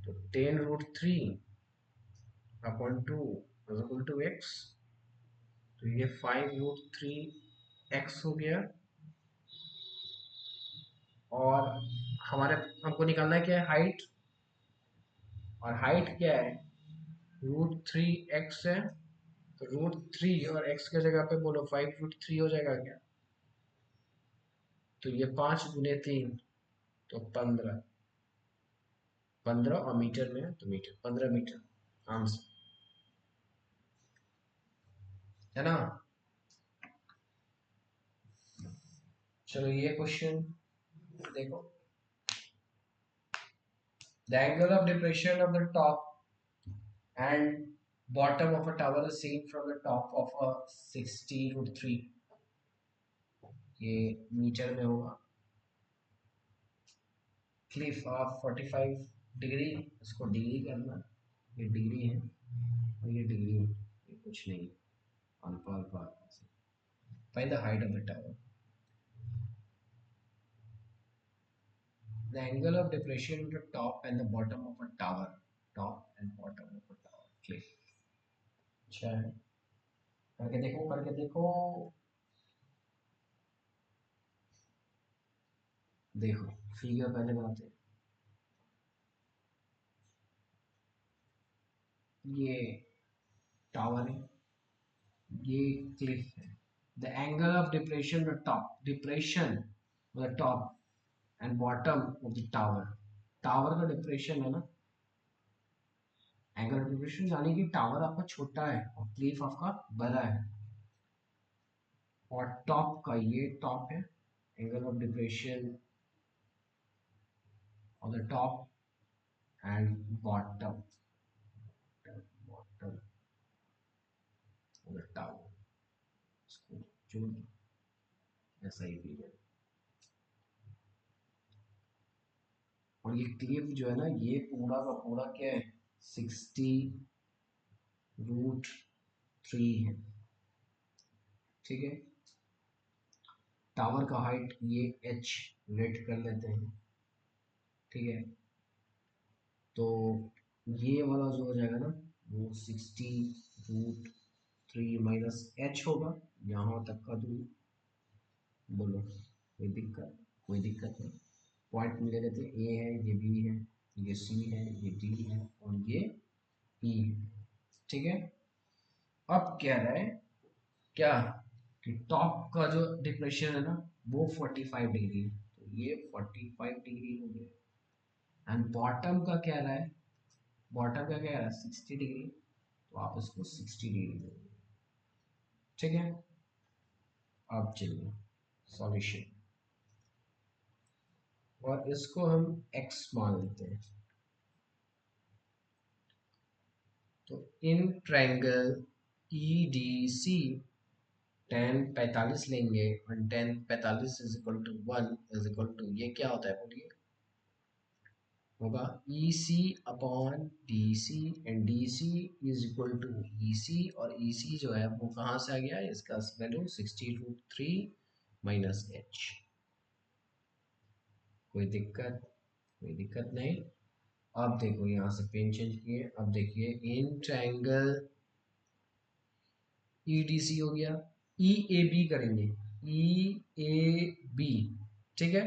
तो 10√3 upon 2 is equal to x। तो ये 5√3x हो गया। और हमारे हमको निकालना है क्या है, हाइट, और हाइट क्या है, √3x है। तो √3 और x की जगह पे बोलो 5√3 हो जाएगा क्या। तो ये 5 × 3 तो 15, 15 और मीटर में तो मीटर, 15 मीटर आंसर है ना। चलो ये क्वेश्चन देखो, the angle of depression of the top and bottom of a tower is seen from the top of a 60√3, ये मीटर में होगा। क्लिफ ऑफ 45 डिग्री, इसको डिग्री करना, ये डिग्री है और ये डिग्री है, ये कुछ नहीं, alpha alpha. Find the height of the tower, the angle of depression in the top and the bottom of a tower, top and bottom of a tower cliff। अच्छा है, करके देखो, करके देखो, देखो फिगर पहले बनाते हैं। ये टावर है, ये क्लिफ है। The angle of depression the top, depression the top and bottom of the tower, tower का डिप्रेशन है ना, एंगल ऑफ डिप्रेशन यानी कि टावर आपका छोटा है और क्लिफ आपका बड़ा है, और टॉप का ये टॉप है, angle of depression of the top and bottom, bottom of the tower, इसको जोड़ ऐसा ही फिगर। और ये क्लिफ जो है ना, ये पूरा का पूरा क्या है, 60√3 है, ठीक है। टावर का हाइट ये h रेट कर लेते हैं, ठीक है। तो ये वाला जो हो जाएगा ना, वो 60√3 माइनस h होगा, यहाँ तक का दूर, बोलो कोई दिक्कत, कोई दिक्कत नहीं। पॉइंट ले लेते हैं, ए है, ये बी है, ये सी है, ये डी है और ये ई है, ठीक है। अब कह रहा है क्या कि टॉप का जो डिप्रेशन है ना वो 45 डिग्री है, तो ये 45 डिग्री हो गया। एंड बॉटम का कह रहा है, बॉटम का कह रहा है 60 डिग्री, तो आप इसको 60 डिग्री दोगे, ठीक है। अब चलिए सॉल्यूशन, और इसको हम x मान लेते हैं। तो इन ट्रायंगल EDC tan 45 लेंगे और tan 45 is equal to 1 is equal to, ये क्या होता है बोलिए, होगा EC upon DC, and DC is equal to EC, और EC जो है वो कहाँ से आ गया, इसका वैल्यू 60√3 माइनस h। कोई दिक्कत, कोई दिक्कत नहीं। अब देखो यहाँ से पेन चेंज किए, अब देखिए इन ट्रायंगल EDC हो गया, EAB करेंगे, EAB, ठीक है।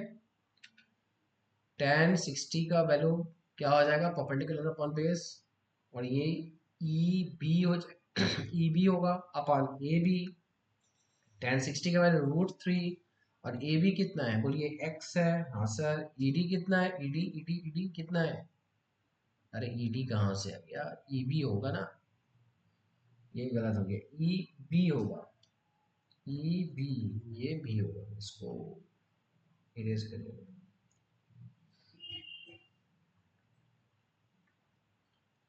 tan 60 का वैल्यू क्या हो जाएगा, परपेंडिकुलर अपॉन बेस, और ये EB हो जाए EB होगा अपॉन AB, tan 60 का वैल्यू √3, और AB कितना है बोलिए, x है, हाँ सर। ED कितना है, ED कितना है, अरे ED कहाँ से आ गया, EB होगा ना, ये गलत हो गया, ई बी होगा, ई बी, ये बी होगा, इसको इरेज कर दो।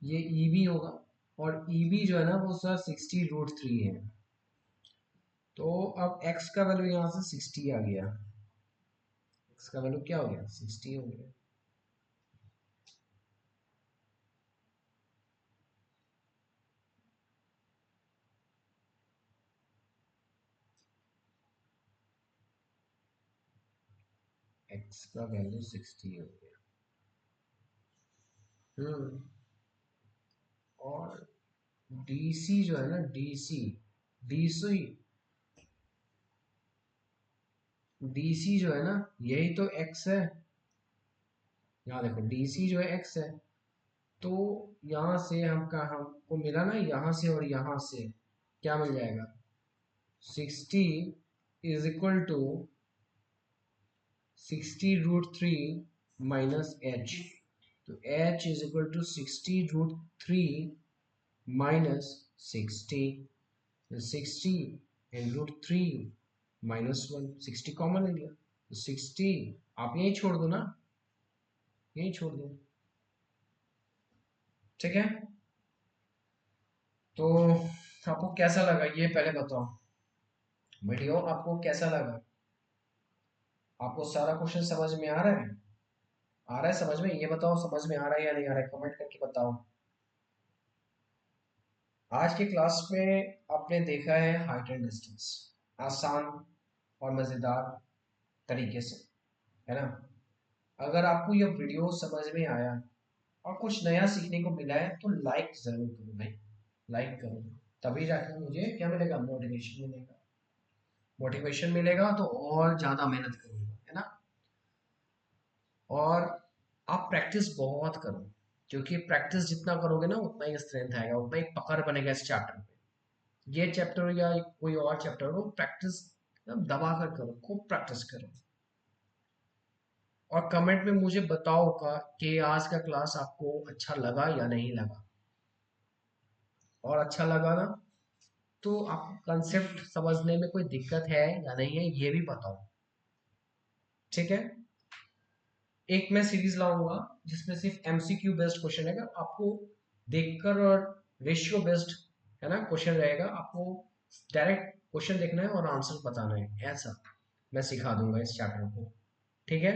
ये ई बी होगा, और ई बी जो है ना वो सर 60√3 है। तो अब x का वैल्यू यहाँ से 60 आ गया, x का वैल्यू क्या हो गया, 60 हो गया। x का वैल्यू 60 हो गया। और DC जो है ना, DC DC DC जो है ना, यही तो x है। यहाँ देखो DC जो है x है, तो यहाँ से हमको मिला ना, यहाँ से और यहाँ से क्या मिल जाएगा, 60 is equal to 60√3 minus h। तो h is equal to 60√3 minus 60, 60 and √3 -1, 60 common ले लिया, तो 60 आप यही छोड़ दो ना, यही छोड़ दो, ठीक है। तो आपको कैसा लगा ये पहले बताओ, वीडियो आपको कैसा लगा, आपको सारा क्वेश्चन समझ में आ रहा है, आ रहा है समझ में, ये बताओ समझ में आ रहा है या नहीं आ रहा है, कमेंट करके बताओ। आज के क्लास में आपने देखा है हाइट एंड डिस्टेंस, आसान और मज़ेदार तरीके से, है ना। अगर आपको यह वीडियो समझ में आया और कुछ नया सीखने को मिला है तो लाइक ज़रूर करो भाई, लाइक करो, तभी जाकर मुझे क्या मिलेगा, मोटिवेशन मिलेगा, मोटिवेशन मिलेगा तो और ज़्यादा मेहनत करूँगा, है ना। और आप प्रैक्टिस बहुत करो, क्योंकि प्रैक्टिस जितना करोगे ना उतना ही स्ट्रेंथ आएगा, उतना ही पकड़ बनेगा इस चैप्टर पे। ये चैप्टर या कोई और चैप्टर हो, प्रैक्टिस दबा कर करो, खूब प्रैक्टिस करो। और कमेंट में मुझे बताओ का कि आज का क्लास आपको अच्छा लगा या नहीं लगा, और अच्छा लगा ना तो आपको कंसेप्ट समझने में कोई दिक्कत है या नहीं है ये भी बताओ, ठीक है। एक मैं सीरीज लाऊंगा जिसमें सिर्फ एमसीक्यू बेस्ड क्वेश्चन है, आपको देखकर, और रेशियो बेस्ड है ना क्वेश्चन रहेगा, आपको डायरेक्ट क्वेश्चन देखना है और आंसर बताना है, ऐसा मैं सिखा दूंगा इस चैप्टर को, ठीक है।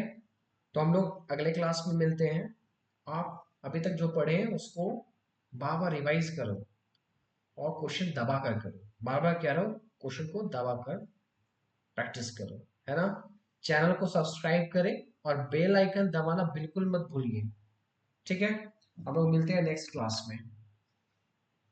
तो हम लोग अगले क्लास में मिलते हैं। आप अभी तक जो पढ़े हैं उसको बार बार रिवाइज करो, और क्वेश्चन दबा कर करो, बार बार कह रहा हूँ, क्वेश्चन को दबा कर प्रैक्टिस करो, है ना। चैनल को सब्सक्राइब करें और बेल आइकन दबाना बिल्कुल मत भूलिए, ठीक है। हम लोग मिलते हैं नेक्स्ट क्लास में।